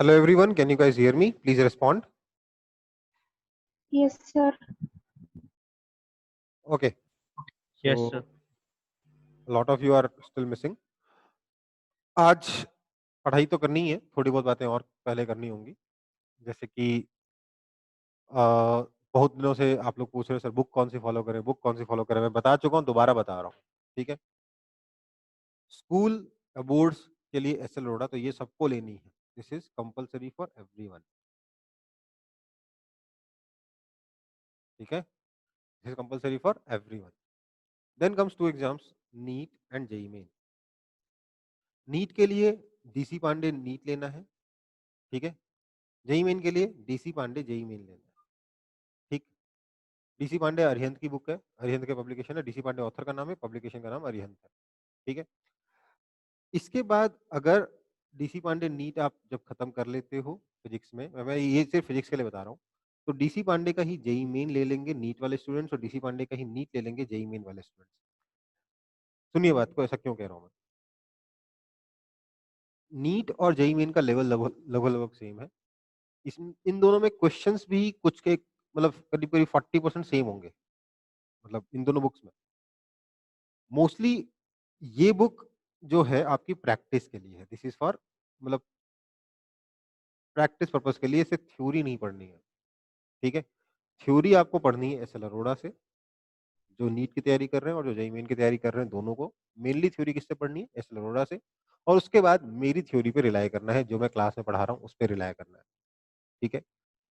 Hello everyone, can you guys hear me? Please respond. Yes, sir. Okay, Yes, sir. so a lot of you are still missing. आज पढ़ाई तो करनी ही है, थोड़ी बहुत बातें और पहले करनी होंगी। जैसे कि बहुत दिनों से आप लोग पूछ रहे हो सर बुक कौन सी फॉलो करें, बुक कौन सी फॉलो करें? मैं बता चुका हूँ, दोबारा बता रहा हूँ, ठीक है? स्कूल बोर्ड्स के लिए एसएल रोड़ा तो ये सबको लेनी है। This is compulsory for everyone, ठीक है? This is compulsory for everyone. Then comes to exams, NEET and JEE Main. NEET के लिए डीसी पांडे नीट लेना है, ठीक है? जेईई मेन के लिए डीसी पांडे जेईई मेन लेना है, ठीक? डीसी पांडे अरिहंत की बुक है, अरिहंत के पब्लिकेशन है, डीसी पांडे ऑथर का नाम है, पब्लिकेशन का नाम अरिहंत है, ठीक है? इसके बाद अगर डीसी पांडे नीट आप जब खत्म कर लेते हो फिजिक्स में, मैं ये सिर्फ फिजिक्स के लिए बता रहा हूँ, तो डीसी पांडे का ही जेईई मेन ले लेंगे नीट वाले स्टूडेंट्स और डीसी पांडे का ही नीट ले लेंगे जेईई मेन वाले स्टूडेंट्स। सुनिए बात को, ऐसा क्यों कह रहा हूँ मैं? नीट और जेईई मेन का लेवल लगभग लगभग सेम है। इन दोनों में क्वेश्चंस भी कुछ के मतलब करीब करीब 40% सेम होंगे, मतलब इन दोनों बुक्स में। मोस्टली ये बुक जो है आपकी प्रैक्टिस के लिए है। दिस इज फॉर मतलब प्रैक्टिस पर्पस के लिए, इसे थ्योरी नहीं पढ़नी है, ठीक है? थ्योरी आपको पढ़नी है एसएल अरोड़ा से, जो नीट की तैयारी कर रहे हैं और जो जेईई मेन की तैयारी कर रहे हैं, दोनों को मेनली थ्योरी किससे पढ़नी है? एसएल अरोड़ा से। और उसके बाद मेरी थ्योरी पे रिलाई करना है, जो मैं क्लास में पढ़ा रहा हूँ उस पर रिलाई करना है, ठीक है?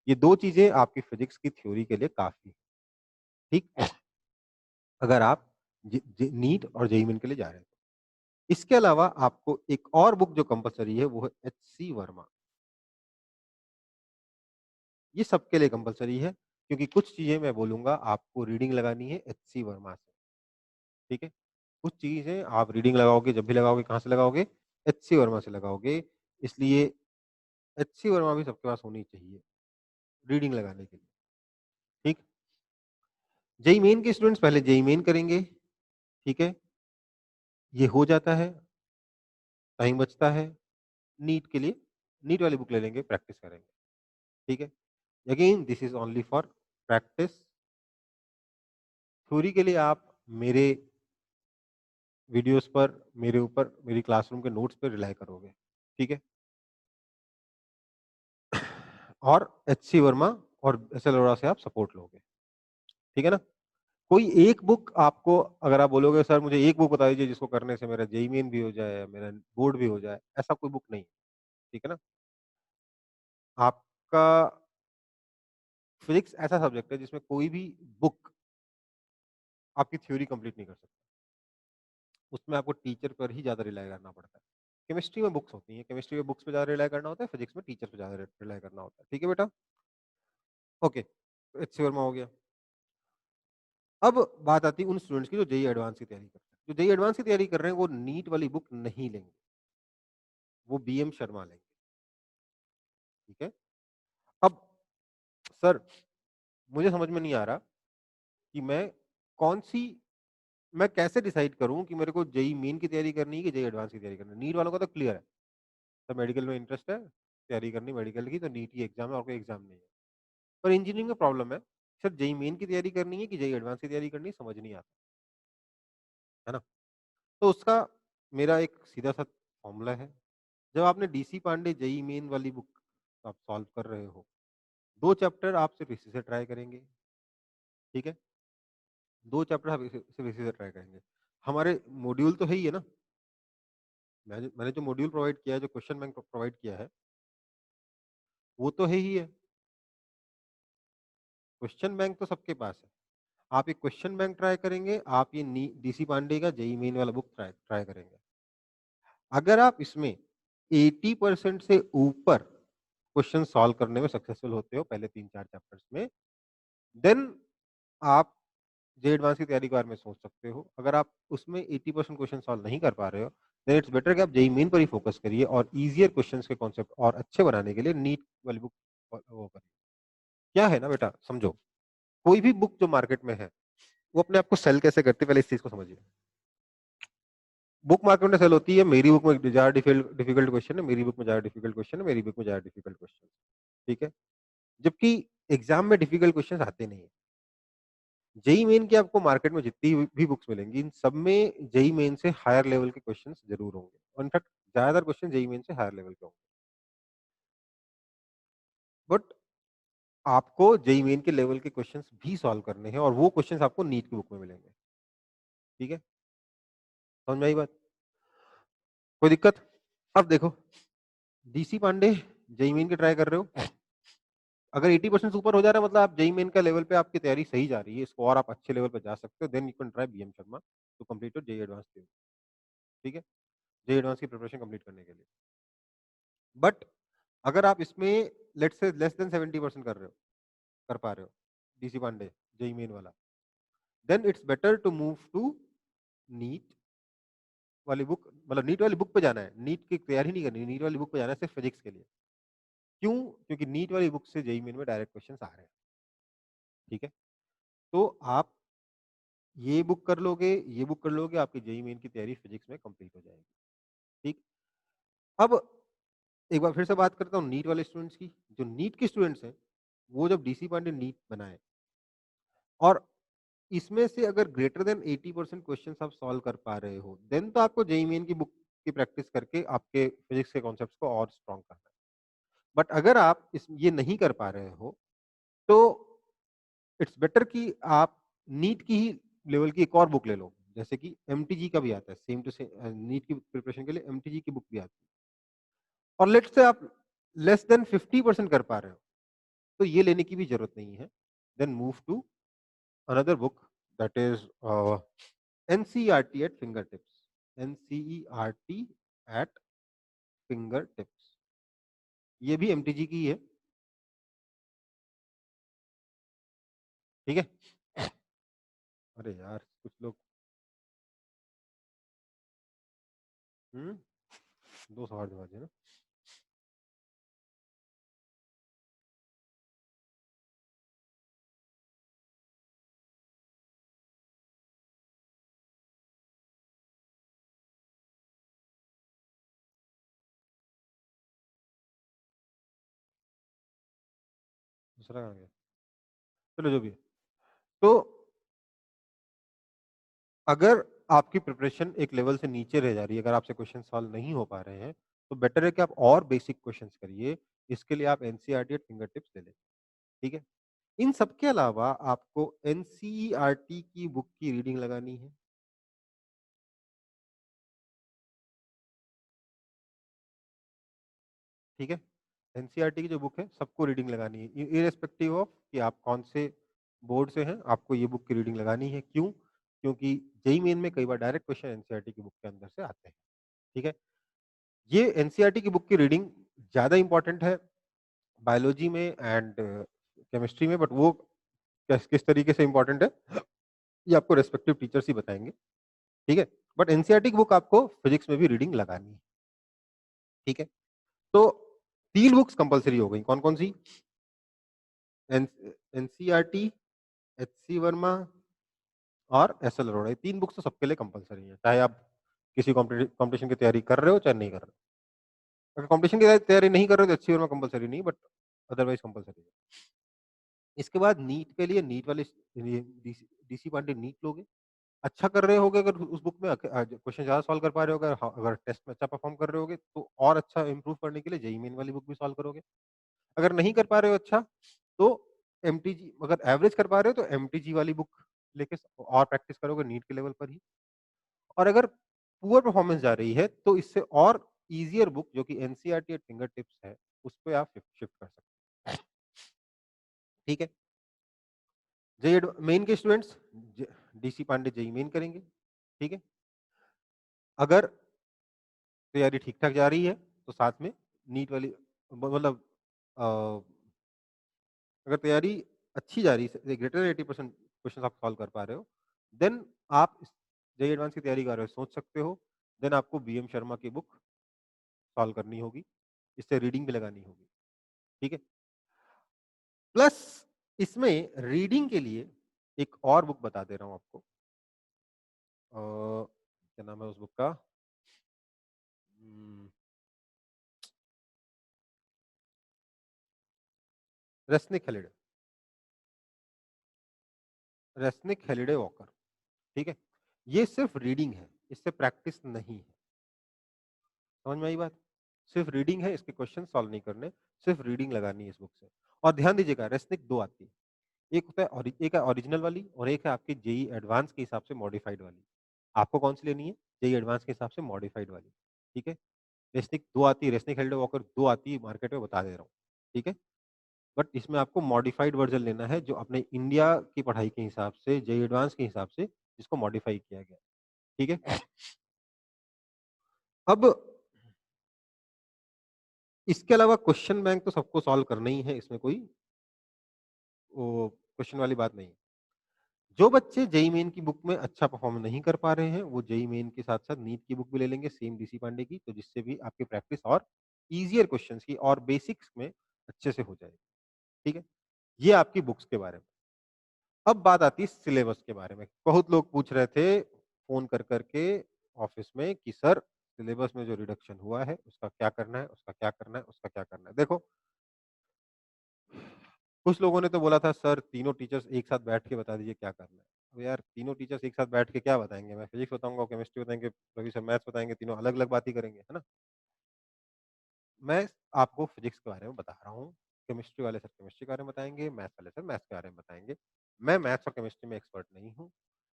ये दो चीजें आपकी फिजिक्स की थ्योरी के लिए काफी है, ठीक? अगर आप नीट और जेईई मेन के लिए जा रहे हैं। इसके अलावा आपको एक और बुक जो कंपलसरी है वो है एचसी वर्मा। ये सबके लिए कंपलसरी है, क्योंकि कुछ चीजें मैं बोलूंगा आपको रीडिंग लगानी है एचसी वर्मा से, ठीक है? कुछ चीजें आप रीडिंग लगाओगे, जब भी लगाओगे कहाँ से लगाओगे? एचसी वर्मा से लगाओगे। इसलिए एचसी वर्मा भी सबके पास होनी चाहिए रीडिंग लगाने के लिए, ठीक? जेई मेन के स्टूडेंट्स पहले जेई मेन करेंगे, ठीक है? ये हो जाता है, टाइम बचता है। नीट के लिए नीट वाली बुक ले लेंगे, प्रैक्टिस करेंगे, ठीक है? Again this is only for practice. Theory के लिए आप मेरे वीडियोस पर, मेरे ऊपर, मेरी क्लासरूम के नोट्स पर रिलाई करोगे, ठीक है? और एचसी वर्मा और एसएल अरोड़ा से आप सपोर्ट लोगे, ठीक है ना? कोई एक बुक आपको, अगर आप बोलोगे सर मुझे एक बुक बता दीजिए जिसको करने से मेरा जेईई मेन भी हो जाए, मेरा बोर्ड भी हो जाए, ऐसा कोई बुक नहीं, ठीक है ना? आपका फिजिक्स ऐसा सब्जेक्ट है जिसमें कोई भी बुक आपकी थ्योरी कंप्लीट नहीं कर सकता। उसमें आपको टीचर पर ही ज़्यादा रिलाई करना पड़ता है। केमिस्ट्री में बुक्स होती हैं, केमिस्ट्री में बुक्स पे ज़्यादा रिलाई करना होता है, फिजिक्स में टीचर पे ज़्यादा रिलाई करना होता है, ठीक है बेटा? ओके, तो एचसी वर्मा हो गया। अब बात आती है उन स्टूडेंट्स की जो जेईई एडवांस की तैयारी करते हैं। जो जेईई एडवांस की तैयारी कर रहे हैं वो नीट वाली बुक नहीं लेंगे, वो बीएम शर्मा लेंगे, ठीक है? अब सर मुझे समझ में नहीं आ रहा कि कौन सी मैं कैसे डिसाइड करूं कि मेरे को जेईई मेन की तैयारी करनी है कि जेईई एडवांस की तैयारी करनी है? नीट वालों का तो क्लियर है, सर मेडिकल में इंटरेस्ट है, तैयारी करनी मेडिकल की, तो नीट ही एग्जाम है और कोई एग्जाम नहीं है। पर इंजीनियरिंग में प्रॉब्लम है, सर जेईई मेन की तैयारी करनी है कि जेईई एडवांस की तैयारी करनी है, समझ नहीं आता, है ना? तो उसका मेरा एक सीधा सा फॉर्मूला है। जब आपने डीसी पांडे जेईई मेन वाली बुक आप सॉल्व कर रहे हो, 2 चैप्टर आप सिर्फ इसी से ट्राई करेंगे, ठीक है? 2 चैप्टर आप सिर्फ इसी से ट्राई करेंगे। हमारे मॉड्यूल तो है ही है ना? मैंने जो मॉड्यूल प्रोवाइड किया है, जो क्वेश्चन बैंक प्रोवाइड किया है, वो तो है ही है। क्वेश्चन बैंक तो सबके पास है। आप एक क्वेश्चन बैंक ट्राई करेंगे, आप ये डीसी पांडे का जेईई मेन वाला बुक ट्राई ट्राई करेंगे। अगर आप इसमें 80% से ऊपर क्वेश्चन सॉल्व करने में सक्सेसफुल होते हो पहले 3-4 चैप्टर्स में, देन आप जे एडवांस की तैयारी के बारे में सोच सकते हो। अगर आप उसमें 80% क्वेश्चन सॉल्व नहीं कर पा रहे हो, देन इट्स बेटर कि आप जेईई मेन पर ही फोकस करिए और ईजियर क्वेश्चंस के कॉन्सेप्ट और अच्छे बनाने के लिए नीट वाली बुक वो करिए। क्या है ना बेटा, समझो, कोई भी बुक जो मार्केट में है वो अपने आप को सेल कैसे करती है, पहले इस चीज को समझिए। बुक मार्केट में सेल होती है, मेरी बुक में ज़्यादा डिफिकल्ट क्वेश्चन है, मेरी बुक में ज़्यादा डिफिकल्ट क्वेश्चन है, मेरी बुक में ज़्यादा डिफिकल्ट क्वेश्चन है, ठीक है? जबकि एग्ज़ाम में डिफिकल्ट क्वेश्चंस आते नहीं हैं। जेईई मेन की आपको मार्केट में जितनी भी बुक्स मिलेंगी, इन सब में जेईई मेन से हायर लेवल के क्वेश्चंस ज़रूर होंगे और इनफैक्ट ज़्यादातर क्वेश्चन जेईई मेन से हायर लेवल के होंगे। बट आपको जेईई मेन के लेवल के क्वेश्चंस भी सॉल्व करने हैं और वो क्वेश्चंस आपको नीट की बुक में मिलेंगे, ठीक है? समझ में आई बात? कोई दिक्कत? अब देखो, डीसी पांडे जेईई मेन की ट्राई कर रहे हो, अगर 80% से ऊपर हो जा रहा है मतलब आप जेईई मेन का लेवल पे आपकी तैयारी सही जा रही है, इसको और आप अच्छे लेवल पे जा सकते हो, then you can try BM Sharma to complete your JEE advance theory, ठीक है? जेईई एडवांस की प्रिपरेशन कंप्लीट करने के लिए। बट अगर आप इसमें लेट्स से लेस देन 70% कर पा रहे हो, डीसी पांडे जेईई मेन वाला, then it's better to move to NEET वाली बुक, मतलब नीट वाली बुक पे जाना है, नीट की तैयारी नहीं करनी, नीट वाली बुक पे जाना है सिर्फ फिजिक्स के लिए। क्यों? क्योंकि नीट वाली बुक से जेईई मेन में डायरेक्ट क्वेश्चंस आ रहे हैं, ठीक है? तो आप ये बुक कर लोगे, आपकी जेईई मेन की तैयारी फिजिक्स में कंप्लीट हो जाएगी, ठीक? अब एक बार फिर से बात करता हूँ नीट वाले स्टूडेंट्स की, जो नीट के स्टूडेंट्स हैं, वो जब डीसी पांडे नीट बनाए और इसमें से अगर ग्रेटर देन 80% क्वेश्चंस आप सॉल्व कर पा रहे हो, देन तो आपको जेईई मेन की बुक की प्रैक्टिस करके आपके फिजिक्स के कॉन्सेप्ट्स को और स्ट्रॉन्ग करना है। बट अगर आप ये नहीं कर पा रहे हो, तो इट्स बेटर कि आप नीट की ही लेवल की एक और बुक ले लो, जैसे कि एमटीजी का भी आता है, सेम टू सेम नीट की प्रिपरेशन के लिए एमटीजी की बुक भी आती है और लेट्स से आप लेस देन 50% कर पा रहे हो, तो ये लेने की भी जरूरत नहीं है, then move to another book that is NCERT at fingertips, NCERT at fingertips, ये भी एमटीजी की ही है, ठीक है? अरे यार कुछ लोग 2 सवाल जवाब दिए ना। दूसरा कहाँ गया? चलो जो भी है, तो अगर आपकी प्रिपरेशन एक लेवल से नीचे रह जा रही है, अगर आपसे क्वेश्चन सॉल्व नहीं हो पा रहे हैं, तो बेटर है कि आप और बेसिक क्वेश्चंस करिए, इसके लिए आप एनसीईआरटी एट फिंगर टिप्स ले लें, ठीक है? इन सब के अलावा आपको एनसीईआरटी की बुक की रीडिंग लगानी है, ठीक है? एनसीईआरटी की जो बुक है सबको रीडिंग लगानी है, इर्रेस्पेक्टिव ऑफ कि आप कौन से बोर्ड से हैं, आपको ये बुक की रीडिंग लगानी है। क्यों? क्योंकि जेईई मेन में कई बार डायरेक्ट क्वेश्चन एनसीईआरटी की बुक के अंदर से आते हैं, ठीक है? ये एनसीईआरटी की बुक की रीडिंग ज़्यादा इंपॉर्टेंट है बायोलॉजी में एंड केमिस्ट्री में, बट वो किस किस तरीके से इंपॉर्टेंट है, ये आपको रेस्पेक्टिव टीचर्स ही बताएँगे, ठीक है? बट एनसीईआरटी की बुक आपको फिजिक्स में भी रीडिंग लगानी है, ठीक है? तो 3 बुक्स कंपल्सरी हो गई, कौन-कौन सी? एन एनसीईआरटी, एचसी वर्मा और एसएल अरोड़ा, ये 3 बुक्स तो सबके लिए कंपल्सरी है, चाहे आप किसी कॉम्पिटिशन की तैयारी कर रहे हो, चाहे नहीं कर रहे हो। अगर कॉम्पिटिशन की तैयारी नहीं कर रहे हो तो एचसी वर्मा कंपल्सरी नहीं, बट अदरवाइज़ कंपल्सरी है। इसके बाद नीट के लिए नीट वाले ये डीसी पांडे नीट लोगे, अच्छा कर रहे होगे अगर उस बुक में क्वेश्चन ज़्यादा सॉल्व कर पा रहे हो, अगर टेस्ट में अच्छा परफॉर्म कर रहे होगे, तो और अच्छा इम्प्रूव करने के लिए जेईई मेन वाली बुक भी सॉल्व करोगे। अगर नहीं कर पा रहे हो अच्छा, तो एमटीजी, अगर एवरेज कर पा रहे हो तो एमटीजी वाली बुक लेके और प्रैक्टिस करोगे नीट के लेवल पर ही। और अगर पुअर परफॉर्मेंस जा रही है, तो इससे और ईज़ियर बुक जो कि एनसीईआरटी एट फिंगर टिप्स है, उस पे आप शिफ्ट कर सकते हैं। ठीक है? जेईई मेन के students DC Pandey JEE Main करेंगे, ठीक है? अगर तैयारी ठीक-ठाक जा रही है, तो साथ में नीट वाली मतलब अ, अगर तैयारी अच्छी जा रही है, ग्रेटर देन 80% क्वेश्चन आप सॉल्व कर पा रहे हो, देन आप जेईई एडवांस की तैयारी कर रहे हो, सोच सकते हो, देन आपको बीएम शर्मा की बुक सॉल्व करनी होगी, इससे रीडिंग भी लगानी होगी, ठीक है? प्लस इसमें रीडिंग के लिए एक और बुक बता दे रहा हूँ आपको, क्या नाम है उस बुक का? Resnick Halliday, Resnick Halliday walker, ठीक है। ये सिर्फ रीडिंग है, इससे प्रैक्टिस नहीं है। समझ में आई बात? सिर्फ रीडिंग है, इसके क्वेश्चन सॉल्व नहीं करने, सिर्फ रीडिंग लगानी है इस बुक से। और ध्यान दीजिएगा, रेस्निक दो आती है, एक होता है एक है ओरिजिनल वाली और एक है आपकी जेई एडवांस के हिसाब से मॉडिफाइड वाली। आपको कौन सी लेनी है? जेई एडवांस के हिसाब से मॉडिफाइड वाली, ठीक है। रेस्निक दो आती है, रेस्निक हेल्डे वॉकर दो आती है मार्केट में, बता दे रहा हूँ, ठीक है। बट इसमें आपको मॉडिफाइड वर्जन लेना है, जो अपने इंडिया की पढ़ाई के हिसाब से, जेई एडवांस के हिसाब से जिसको मॉडिफाई किया गया, ठीक है। अब इसके अलावा क्वेश्चन बैंक तो सबको सॉल्व करना ही है, इसमें कोई वो क्वेश्चन वाली बात नहीं है। जो बच्चे जेई मेन की बुक में अच्छा परफॉर्म नहीं कर पा रहे हैं, वो जेई मेन के साथ साथ नीट की बुक भी ले लेंगे, सेम डीसी पांडे की, तो जिससे भी आपकी प्रैक्टिस और इजियर क्वेश्चंस की और बेसिक्स में अच्छे से हो जाएगी, ठीक है। ये आपकी बुक्स के बारे में। अब बात आती है सिलेबस के बारे में। बहुत लोग पूछ रहे थे फोन कर करके ऑफिस में कि सर सिलेबस में जो रिडक्शन हुआ है उसका क्या करना है, उसका क्या करना है, उसका क्या करना है। देखो, कुछ लोगों ने तो बोला था सर तीनों टीचर्स एक साथ बैठ के बता दीजिए क्या करना है। अब यार तीनों टीचर्स एक साथ बैठ के क्या बताएंगे? मैं फिजिक्स बताऊंगा, केमिस्ट्री बताएंगे, रवि सर मैथ्स बताएंगे, तीनों अलग अलग बात ही करेंगे, है ना। मैं आपको फिजिक्स के बारे में बता रहा हूँ, केमिस्ट्री वाले सर केमिस्ट्री के बारे में बताएंगे, मैथ्स वाले सर मैथ्स के बारे में बताएंगे। मैं मैथ्स और केमिस्ट्री में एक्सपर्ट नहीं हूँ,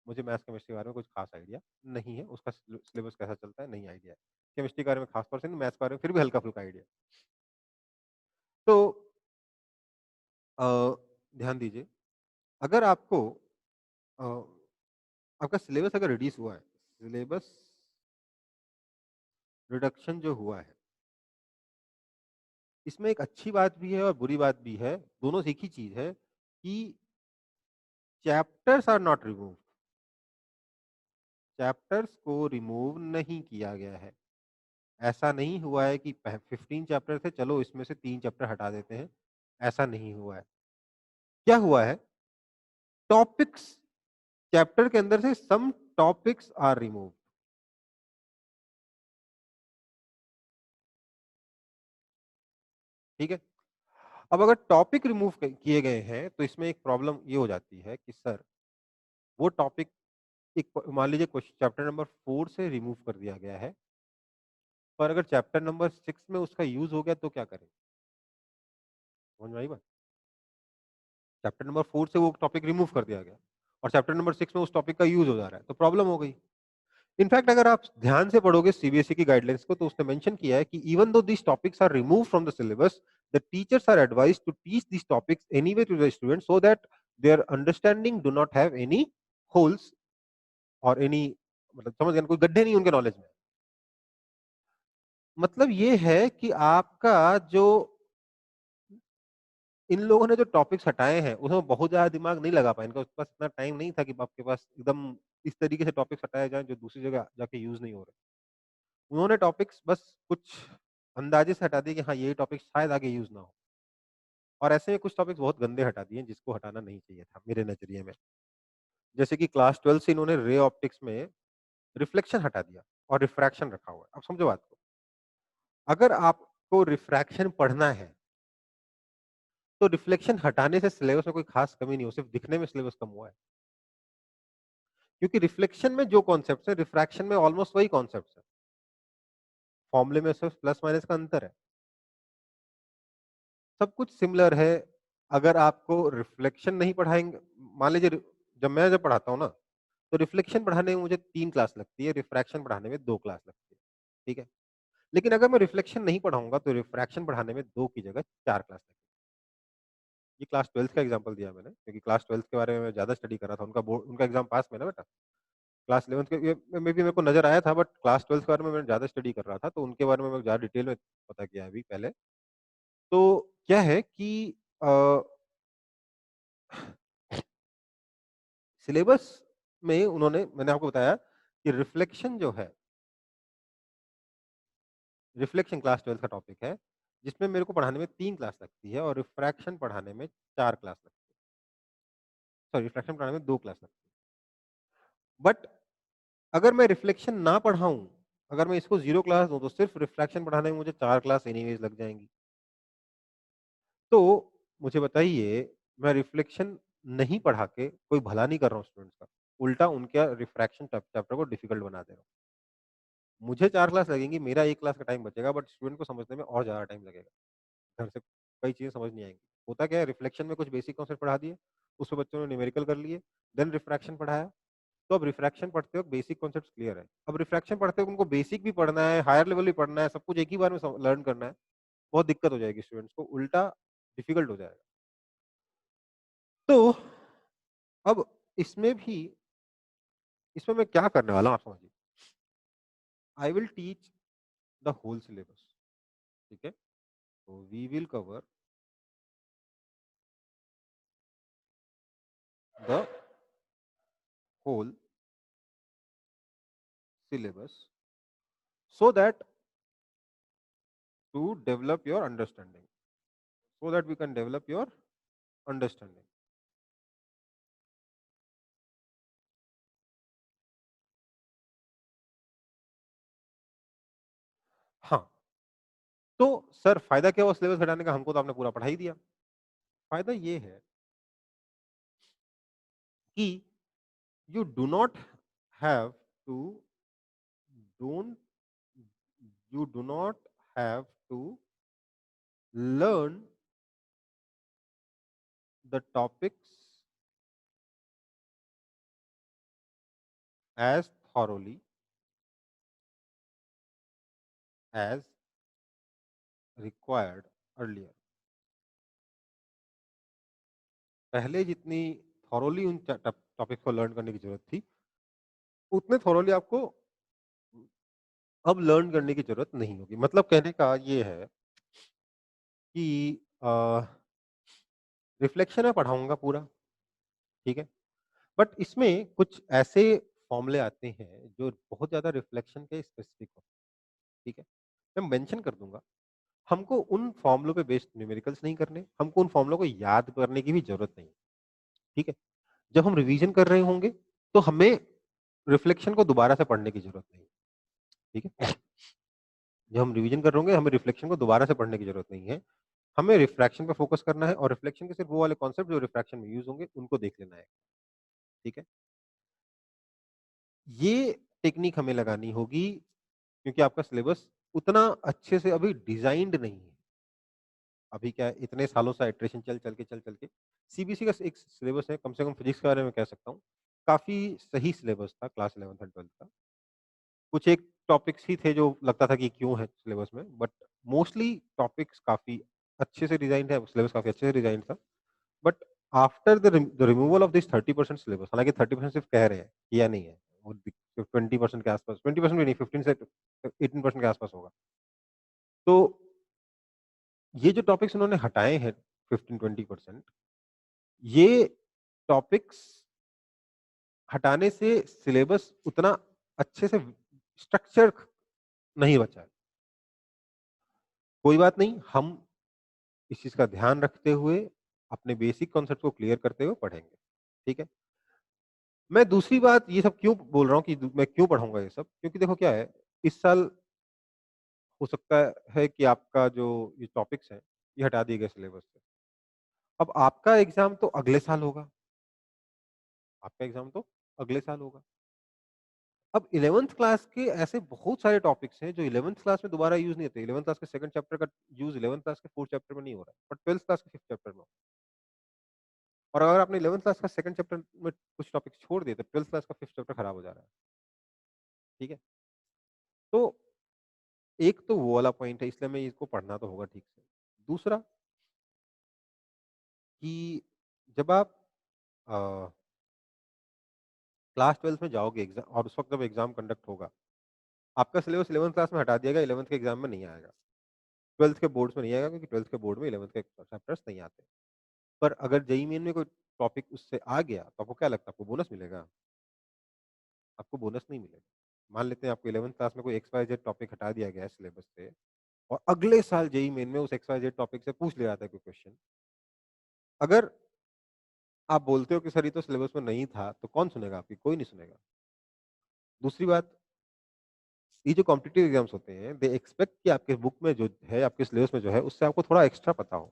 मुझे मैथ्स केमिस्ट्री के बारे में कुछ खास आइडिया नहीं है, उसका सिलेबस कैसा चलता है नहीं आइडिया है। केमिस्ट्री के बारे में खास तौर से नहीं, मैथ्स के बारे में फिर भी हल्का फुल्का आइडिया। तो अ, ध्यान दीजिए, अगर आपको अ, आपका सिलेबस अगर रिड्यूस हुआ है, सिलेबस रिडक्शन जो हुआ है, इसमें एक अच्छी बात भी है और बुरी बात भी है, दोनों से एक ही चीज है कि chapters are not remove, chapters को रिमूव नहीं किया गया है। ऐसा नहीं हुआ है कि 15 चैप्टर थे, चलो इसमें से 3 चैप्टर हटा देते हैं, ऐसा नहीं हुआ है। क्या हुआ है? टॉपिक्स, चैप्टर के अंदर से सम टॉपिक्स आर रिमूव, ठीक है। अब अगर टॉपिक रिमूव किए गए हैं तो इसमें एक प्रॉब्लम ये हो जाती है कि सर वो टॉपिक, एक मान लीजिए क्वेश्चन चैप्टर नंबर 4 से रिमूव कर दिया गया है, पर अगर चैप्टर नंबर 6 में उसका यूज हो गया तो क्या करें? समझ में आई बात? चैप्टर नंबर 4 से वो टॉपिक रिमूव कर दिया गया और चैप्टर नंबर 6 में उस टॉपिक का यूज हो जा रहा है, तो प्रॉब्लम हो गई। इनफैक्ट अगर आप ध्यान से पढ़ोगे सीबीएसई की गाइडलाइंस को, तो उसने मेंशन किया है कि even though this topics are remove from the syllabus, the teachers are advised to teach this topics anyway to the students so that their understanding do not have any holes और any, मतलब समझ गए, कोई गड्ढे नहीं उनके knowledge में। मतलब ये है कि आपका जो, इन लोगों ने जो टॉपिक्स हटाए हैं उसमें बहुत ज्यादा दिमाग नहीं लगा पाए, इनका पास इतना टाइम नहीं था कि आपके पास एकदम इस तरीके से टॉपिक्स हटाए जाएं जो दूसरी जगह जाके यूज नहीं हो रहे। उन्होंने टॉपिक्स बस कुछ अंदाजे से हटा दिए कि हाँ ये टॉपिक शायद आगे यूज ना हो, और ऐसे में कुछ टॉपिक्स बहुत गंदे हटा दिए जिसको हटाना नहीं चाहिए था मेरे नजरिए में। जैसे कि क्लास 12 से इन्होंने रे ऑप्टिक्स में रिफ्लेक्शन हटा दिया और रिफ्रैक्शन रखा हुआ है। अब समझो बात को, अगर आपको रिफ्रैक्शन पढ़ना है तो रिफ्लेक्शन हटाने से सिलेबस में कोई खास कमी नहीं हो, सिर्फ दिखने में सिलेबस कम हुआ है। क्योंकि रिफ्लेक्शन में जो कॉन्सेप्ट है रिफ्रैक्शन में ऑलमोस्ट वही कॉन्सेप्ट है, फॉर्मूले में सिर्फ प्लस माइनस का अंतर है, सब कुछ सिमिलर है। अगर आपको रिफ्लेक्शन नहीं पढ़ाएंगे, मान लीजिए जब पढ़ाता हूँ ना, तो रिफ्लेक्शन पढ़ाने में मुझे 3 क्लास लगती है, रिफ्रैक्शन पढ़ाने में 2 क्लास लगती है, ठीक है। लेकिन अगर मैं रिफ्लेक्शन नहीं पढ़ाऊंगा तो रिफ्रैक्शन पढ़ाने में 2 की जगह 4 क्लास लगती है। ये क्लास 12 का एग्जाम्पल दिया मैंने, क्योंकि क्लास 12 के बारे में मैं ज्यादा स्टडी कर रहा था, उनका बोर्ड, उनका एग्जाम पास में ना बेटा। क्लास 11 के में भी मेरे को नजर आया था, बट क्लास 12 के बारे में मैं ज्यादा स्टडी कर रहा था, तो उनके बारे में मैं ज्यादा डिटेल में पता किया अभी पहले। तो क्या है कि सिलेबस में उन्होंने, मैंने आपको बताया कि रिफ्लेक्शन जो है, रिफ्लेक्शन क्लास 12 का टॉपिक है, जिसमें मेरे को पढ़ाने में 3 क्लास लगती है और रिफ्रैक्शन पढ़ाने में 4 क्लास लगती है। सॉरी, रिफ्रैक्शन पढ़ाने में 2 क्लास लगती है। बट अगर मैं रिफ्लेक्शन ना पढ़ाऊं, अगर मैं इसको 0 क्लास दूँ तो सिर्फ रिफ्रैक्शन पढ़ाने में मुझे 4 क्लास एनीवेज लग जाएँगी। तो मुझे बताइए, मैं रिफ्लेक्शन नहीं पढ़ा के कोई भला नहीं कर रहा हूँ स्टूडेंट्स का, उल्टा उनके रिफ्रैक्शन चैप्टर को डिफिकल्ट बना दे रहा हूँ। मुझे 4 क्लास लगेंगी, मेरा 1 क्लास का टाइम बचेगा, बट स्टूडेंट को समझने में और ज़्यादा टाइम लगेगा। घर से कई चीज़ें समझ नहीं आएँगी। होता क्या है, रिफ्लेक्शन में कुछ बेसिक कॉन्सेप्ट पढ़ा दिए, उसमें बच्चों ने न्यूमेरिकल कर लिए, देन रिफ्रैक्शन पढ़ाया, तो अब रिफ्रैक्शन पढ़ते वक़्त बेसिक कॉन्सेप्ट्स क्लियर है। अब रिफ्रैक्शन पढ़ते वक़्त उनको बेसिक भी पढ़ना है, हायर लेवल भी पढ़ना है, सब कुछ एक ही बार में लर्न करना है, बहुत दिक्कत हो जाएगी स्टूडेंट्स को, उल्टा डिफिकल्ट हो जाएगा। तो अब इसमें भी इसमें मैं क्या करने वाला हूँ आप समझिए। I will teach the whole syllabus, ठीक है? तो we will cover the whole syllabus so that to develop your understanding, so that we can develop your understanding. हाँ, तो सर फायदा क्या हुआ सिलेबस घटाने का? हमको तो आपने पूरा पढ़ा ही दिया। फायदा ये है कि you do not have to don't you do not have to learn the topics as thoroughly as required earlier. पहले जितनी थॉरोली उन टॉपिक को लर्न करने की जरूरत थी, उतने थॉरोली आपको अब लर्न करने की ज़रूरत नहीं होगी। मतलब कहने का ये है कि रिफ्लेक्शन मैं पढ़ाऊँगा पूरा, ठीक है? बट इसमें कुछ ऐसे फ़ॉर्मूले आते हैं जो बहुत ज़्यादा रिफ्लेक्शन के स्पेसिफिक होते हैं, ठीक है? मैं मेंशन कर दूँगा, हमको उन फ़ॉर्मूलों पे बेस्ड न्यूमेरिकल्स नहीं करने, हमको उन फ़ॉर्मूलों को याद करने की भी ज़रूरत नहीं है, ठीक है? जब हम रिवीजन कर रहे होंगे, तो हमें रिफ्लेक्शन को दोबारा से पढ़ने की ज़रूरत नहीं है, ठीक है? जब हम रिवीजन कर रहे होंगे, हमें रिफ्लेक्शन को दोबारा से पढ़ने की ज़रूरत नहीं है। हमें रिफ्रैक्शन पे फ़ोकस करना है और रिफ्लेक्शन के सिर्फ़ वो वाले कॉन्सेप्ट जो रिफ्रैक्शन में यूज़ होंगे, उनको देख लेना है, ठीक है? ये टेक्नीक हमें लगानी होगी क्योंकि आपका सिलेबस उतना अच्छे से अभी डिज़ाइन्ड नहीं है। अभी क्या है, इतने सालों से इटरेशन चल के सीबीएसई का एक सिलेबस है, कम से कम फिज़िक्स के बारे में कह सकता हूँ, काफ़ी सही सिलेबस था क्लास 11th एंड 12th का। कुछ एक टॉपिक्स ही थे जो लगता था कि क्यों है सिलेबस में, बट मोस्टली टॉपिक्स काफ़ी अच्छे से डिज़ाइन्ड है, सिलेबस काफ़ी अच्छे से डिज़ाइन्ड था। But after the removal of this 30% syllabus, हालाँकि 30% सिर्फ कह रहे हैं, किया नहीं है। वो 20% के आस-पास, 20% भी नहीं, 15 से 18% के आस-पास होगा। तो ये जो टॉपिक्स उन्होंने हटाए हैं 15-20%, ये टॉपिक्स हटाने से सिलेबस उतना अच्छे से स्ट्रक्चर नहीं बचा है। कोई बात नहीं, हम इस चीज़ का ध्यान रखते हुए अपने बेसिक कॉन्सेप्ट को क्लियर करते हुए पढ़ेंगे, ठीक है? मैं दूसरी बात ये सब क्यों बोल रहा हूँ कि मैं क्यों पढ़ाऊँगा ये सब? क्योंकि देखो क्या है, इस साल हो सकता है कि आपका जो ये टॉपिक्स हैं, ये हटा दिए गए सिलेबस से। अब आपका एग्ज़ाम तो अगले साल होगा, आपका एग्ज़ाम तो अगले साल होगा। अब 11th क्लास के ऐसे बहुत सारे टॉपिक्स हैं जो 11th क्लास में दोबारा यूज़ नहीं होते। 11th क्लास के 2nd चैप्टर का यूज़ 11th क्लास के 4th चैप्टर में नहीं हो रहा है, बट 12th क्लास के 5th चैप्टर में हो। और अगर आपने 11th क्लास का 2nd चैप्टर में कुछ टॉपिक्स छोड़ दिए, तो 12th क्लास का 5th चैप्टर खराब हो जा रहा है, ठीक है? तो एक तो वो वाला पॉइंट है, इसलिए हमें इसको पढ़ना तो होगा ठीक से। दूसरा कि जब आप अ, क्लास 12th में जाओगे एग्ज़ाम और उस वक़्त जब एग्ज़ाम कंडक्ट होगा, आपका सिलेबस 11th क्लास में हटा दिया गया, 11th के एग्ज़ाम में नहीं आएगा। 12th के बोर्ड्स में नहीं आएगा क्योंकि 12th के बोर्ड में 11th के चैप्टर्स नहीं आते। पर अगर जेईई मेन में कोई टॉपिक उससे आ गया, तो आपको क्या लगता है आपको बोनस मिलेगा? आपको बोनस नहीं मिलेगा। मान लेते हैं आपको 11th क्लास में कोई एक्स वाई जेड टॉपिक हटा दिया गया है सिलेबस से और अगले साल जेईई मेन में उस एक्स वाई जेड टॉपिक से पूछ लिया जाता है कोई क्वेश्चन। अगर आप बोलते हो कि सर ये तो सिलेबस में नहीं था, तो कौन सुनेगा आपकी? कोई नहीं सुनेगा। दूसरी बात, ये जो कॉम्पिटिटिव एग्जाम्स होते हैं, दे एक्सपेक्ट कि आपके बुक में जो है, आपके सिलेबस में जो है, उससे आपको थोड़ा एक्स्ट्रा पता हो।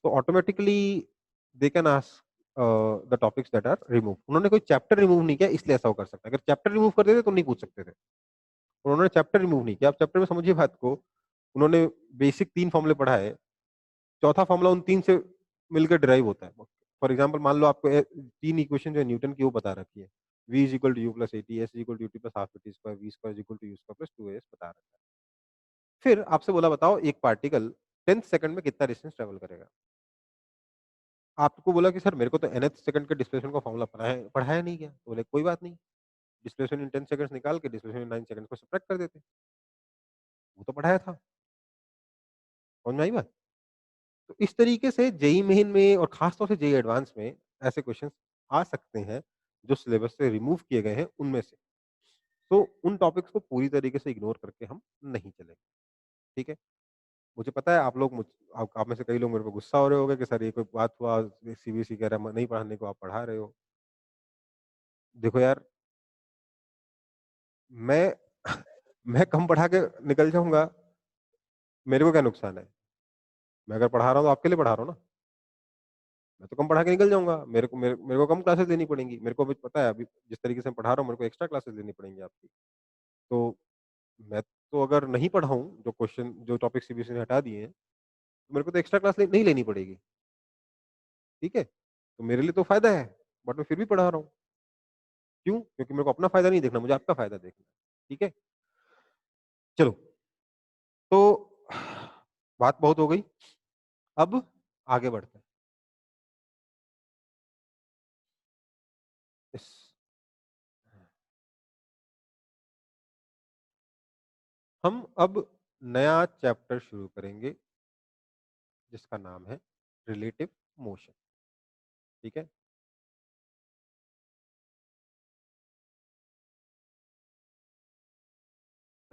तो automatically they can ask the topics that are remove. उन्होंने कोई चैप्टर रिमूव नहीं किया, इसलिए ऐसा वो कर सकते हैं। अगर चैप्टर रिमूव कर देते तो नहीं पूछ सकते थे। उन्होंने चैप्टर रिमूव नहीं किया। आप चैप्टर में समझिए बात को, उन्होंने बेसिक 3 फॉर्मूले पढ़ाए, चौथा फॉर्मूला उन 3 से मिलकर डिराइव होता है। फॉर एग्जांपल मान लो आपको 3 इक्वेशन जो है न्यूटन की वो बता रखी है। v is equal to you plus 80, s is equal to u t plus half t square, v square is equal to you square plus 2as बता रखा है। फिर आपसे बोला बताओ एक पार्टिकल 10th सेकंड में कितना डिस्टेंस ट्रैवल करेगा? आपको बोला कि सर मेरे को तो nth सेकंड के डिस्प्लेसमेंट का फॉर्मूला पढ़ाया नहीं गया। तो बोले कोई बात नहीं, डिस्प्लेसमेंट इन 10 सेकंड्स निकाल के डिस्प्लेसमेंट इन 9 सेकंड्स को सब्ट्रैक्ट कर देते। वो तो पढ़ाया था। समझ में आई बात? तो इस तरीके से जेईई मेन में और खास तौर से जेईई एडवांस में ऐसे क्वेश्चंस आ सकते हैं, जो सिलेबस से रिमूव किए गए हैं उनमें से। तो उन टॉपिक्स को पूरी तरीके से इग्नोर करके हम नहीं चलेंगे, ठीक है? मुझे पता है आप में से कई लोग मेरे पे गुस्सा हो रहे होंगे कि सर ये कोई बात हुआ, सीबीएसई कह रहा है नहीं पढ़ाने को, आप पढ़ा रहे हो। देखो यार, मैं मैं कम पढ़ा के निकल जाऊँगा, मेरे को क्या नुकसान है? मैं अगर पढ़ा रहा हूँ तो आपके लिए पढ़ा रहा हूँ ना। मैं तो कम पढ़ा के निकल जाऊँगा, मेरे को कम क्लासेस लेनी पड़ेंगी। मेरे को अभी पता है, अभी जिस तरीके से मैं पढ़ा रहा हूँ, मेरे को एक्स्ट्रा क्लासेस लेनी पड़ेंगी आपकी। तो मैं तो अगर नहीं पढ़ाऊँ, जो टॉपिक सीबीएसई ने हटा दिए हैं, तो मेरे को तो एक्स्ट्रा क्लास नहीं लेनी पड़ेगी, ठीक है? तो मेरे लिए तो फ़ायदा है, बट मैं फिर भी पढ़ा रहा हूँ। क्यों? क्योंकि मेरे को अपना फ़ायदा नहीं देखना, मुझे आपका फ़ायदा देखना है, ठीक है? चलो, तो बात बहुत हो गई, अब आगे बढ़ते हैं। इस हम अब नया चैप्टर शुरू करेंगे, जिसका नाम है रिलेटिव मोशन, ठीक है?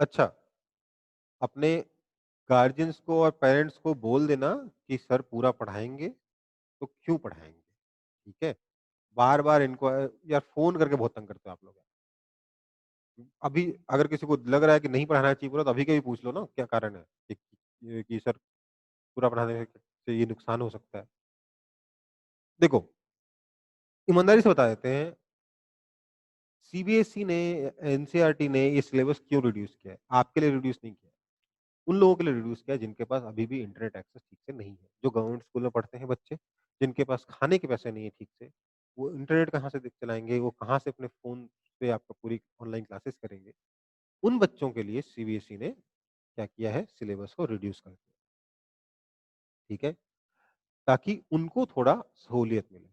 अच्छा, अपने गार्जियंस को और पेरेंट्स को बोल देना कि सर पूरा पढ़ाएँगे, तो क्यों पढ़ाएँगे, ठीक है? बार-बार इनको यार फ़ोन करके बहुत तंग करते हो आप लोग। अभी अगर किसी को लग रहा है कि नहीं पढ़ाना चाहिए पूरा, तो अभी के भी पूछ लो ना क्या कारण है कि सर पूरा पढ़ाने से ये नुकसान हो सकता है। देखो, ईमानदारी से बता देते हैं, सीबीएसई ने, एनसीईआरटी ने ये सिलेबस क्यों रिड्यूस किया है? आपके लिए रिड्यूस नहीं किया है। उन लोगों के लिए रिड्यूस किया है जिनके पास अभी भी इंटरनेट एक्सेस ठीक से नहीं है। जो गवर्नमेंट स्कूल में पढ़ते हैं बच्चे, जिनके पास खाने के पैसे नहीं है ठीक से, वो इंटरनेट कहाँ से चलाएँगे, वो कहाँ से अपने फ़ोन पे आपका पूरी ऑनलाइन क्लासेस करेंगे। उन बच्चों के लिए सीबीएसई ने क्या किया है, सिलेबस को रिड्यूस कर दिया, ठीक है? ताकि उनको थोड़ा सहूलियत मिले।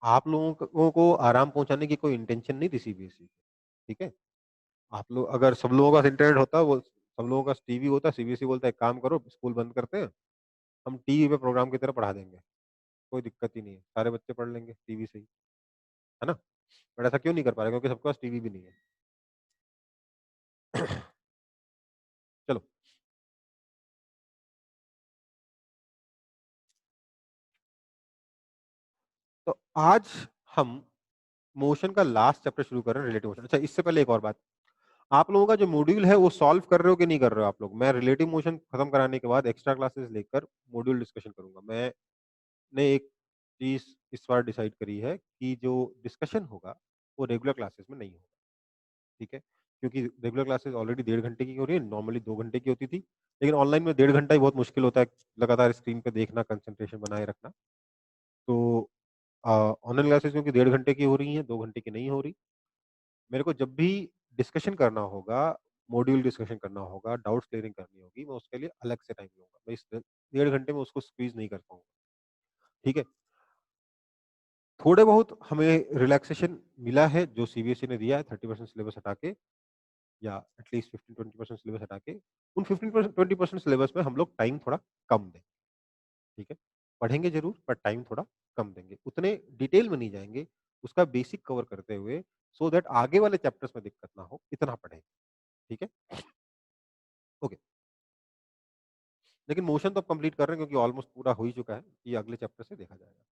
आप लोगों को आराम पहुँचाने की कोई इंटेंशन नहीं थी सीबीएसई की, ठीक है? आप लोग अगर सब लोगों का इंटरनेट होता, वो सब लोगों का टीवी होता, सीबीएसई बोलता है एक काम करो स्कूल बंद करते हैं, हम टीवी पे प्रोग्राम की तरह पढ़ा देंगे, कोई दिक्कत ही नहीं है, सारे बच्चे पढ़ लेंगे टीवी से ही, है ना? बट ऐसा क्यों नहीं कर पा रहे? क्योंकि सबके पास टीवी भी नहीं है। चलो, तो आज हम मोशन का लास्ट चैप्टर शुरू कर रहे हैं, रिलेटिव मोशन। अच्छा, इससे पहले एक और बात, आप लोगों का जो मॉड्यूल है वो सॉल्व कर रहे हो कि नहीं कर रहे हो आप लोग? मैं रिलेटिव मोशन खत्म कराने के बाद एक्स्ट्रा क्लासेस लेकर मॉड्यूल डिस्कशन करूँगा। मैंने एक चीज़ इस बार डिसाइड करी है कि जो डिस्कशन होगा, वो रेगुलर क्लासेस में नहीं होगा, ठीक है? क्योंकि रेगुलर क्लासेस ऑलरेडी 1.5 घंटे की हो रही है, नॉर्मली 2 घंटे की होती थी। लेकिन ऑनलाइन में 1.5 घंटा ही बहुत मुश्किल होता है, लगातार स्क्रीन पे देखना, कंसंट्रेशन बनाए रखना। तो ऑनलाइन क्लासेस क्योंकि 1.5 घंटे की हो रही हैं, 2 घंटे की नहीं हो रही। मेरे को जब भी डिस्कशन करना होगा, मॉड्यूल डिस्कशन करना होगा, डाउट्स क्लियरिंग करनी होगी, मैं उसके लिए अलग से टाइम लूँगा। मैं इस 1.5 घंटे में उसको स्क्वीज़ नहीं कर पाऊँगा, ठीक है? थोड़े बहुत हमें रिलैक्सेशन मिला है जो सीबीएसई ने दिया है 30% सिलेबस हटा के, या एटलीस्ट 15-20% सिलेबस हटा के। उन 15% 20% सिलेबस में हम लोग टाइम थोड़ा कम दें, ठीक है? पढ़ेंगे ज़रूर, पर टाइम थोड़ा कम देंगे। उतने डिटेल में नहीं जाएँगे, उसका बेसिक कवर करते हुए, सो दैट आगे वाले चैप्टर्स में दिक्कत ना हो, इतना पढ़ेंगे, ठीक है? ओके। लेकिन मोशन तो अब कंप्लीट कर रहे हैं क्योंकि ऑलमोस्ट पूरा हो ही चुका है। ये अगले चैप्टर से देखा जाएगा।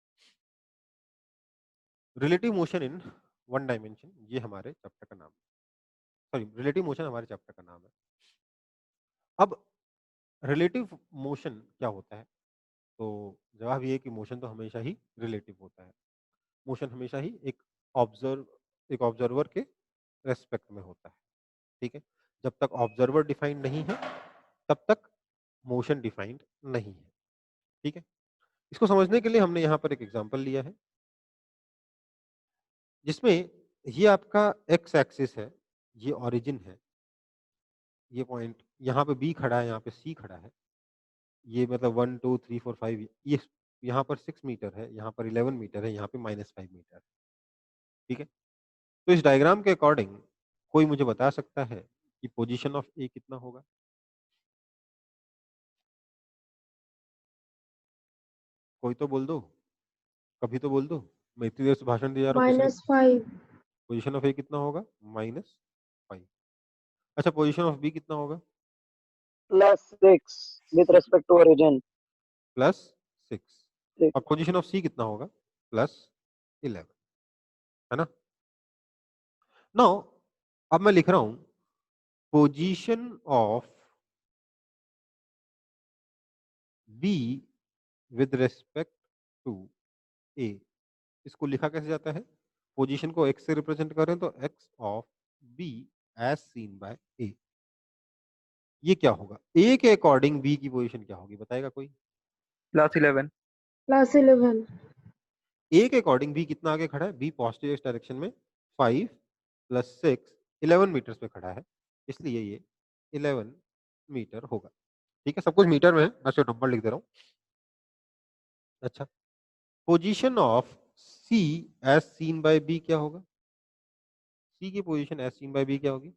Relative motion in one dimension, ये हमारे चैप्टर का नाम है। सॉरी रिलेटिव मोशन हमारे चैप्टर का नाम है। अब रिलेटिव मोशन क्या होता है? तो जवाब ये है कि मोशन तो हमेशा ही रिलेटिव होता है। मोशन हमेशा ही एक ऑब्जर्वर के रेस्पेक्ट में होता है, ठीक है? जब तक ऑब्जर्वर डिफाइंड नहीं है, तब तक मोशन डिफाइंड नहीं है, ठीक है? इसको समझने के लिए हमने यहाँ पर एक एग्जांपल लिया है, जिसमें ये आपका एक्स एक्सिस है, ये ओरिजिन है, ये पॉइंट यहाँ पे बी खड़ा है, यहाँ पे सी खड़ा है, ये मतलब 1 2 3 4 5 ये यहाँ पर 6 मीटर है, यहाँ पर 11 मीटर है, यहाँ पे -5 मीटर है, ठीक है? तो इस डायग्राम के अकॉर्डिंग कोई मुझे बता सकता है कि पोजीशन ऑफ ए कितना होगा? कोई तो बोल दो, कभी तो बोल दो। मैं इतनी देर से भाषण दिया जा रहा हूँ, किसी ने -5 पोजीशन ऑफ ए कितना होगा? -5। अच्छा, पोजीशन ऑफ बी कितना होगा? +6 with respect to origin. +6। 6. और पोजीशन ऑफ सी कितना होगा? +11, है ना? नाउ अब मैं लिख रहा हूँ position of B with respect to A. इसको लिखा कैसे जाता है? पोजीशन को x से रिप्रेजेंट करें तो x of b as seen by a। ये क्या होगा? a के अकॉर्डिंग b की पोजीशन क्या होगी, बताएगा कोई? +11 +11 a के अकॉर्डिंग b कितना आगे खड़ा है? b पॉजिटिव एक्स डायरेक्शन में 5 + 6 11 मीटर्स पे खड़ा है, इसलिए ये 11 मीटर होगा, ठीक है? सब कुछ मीटर में है, मैं सिर्फ नंबर लिख दे रहा हूँ। अच्छा, position of c as seen by b क्या होगा? c की position as seen by b क्या होगी?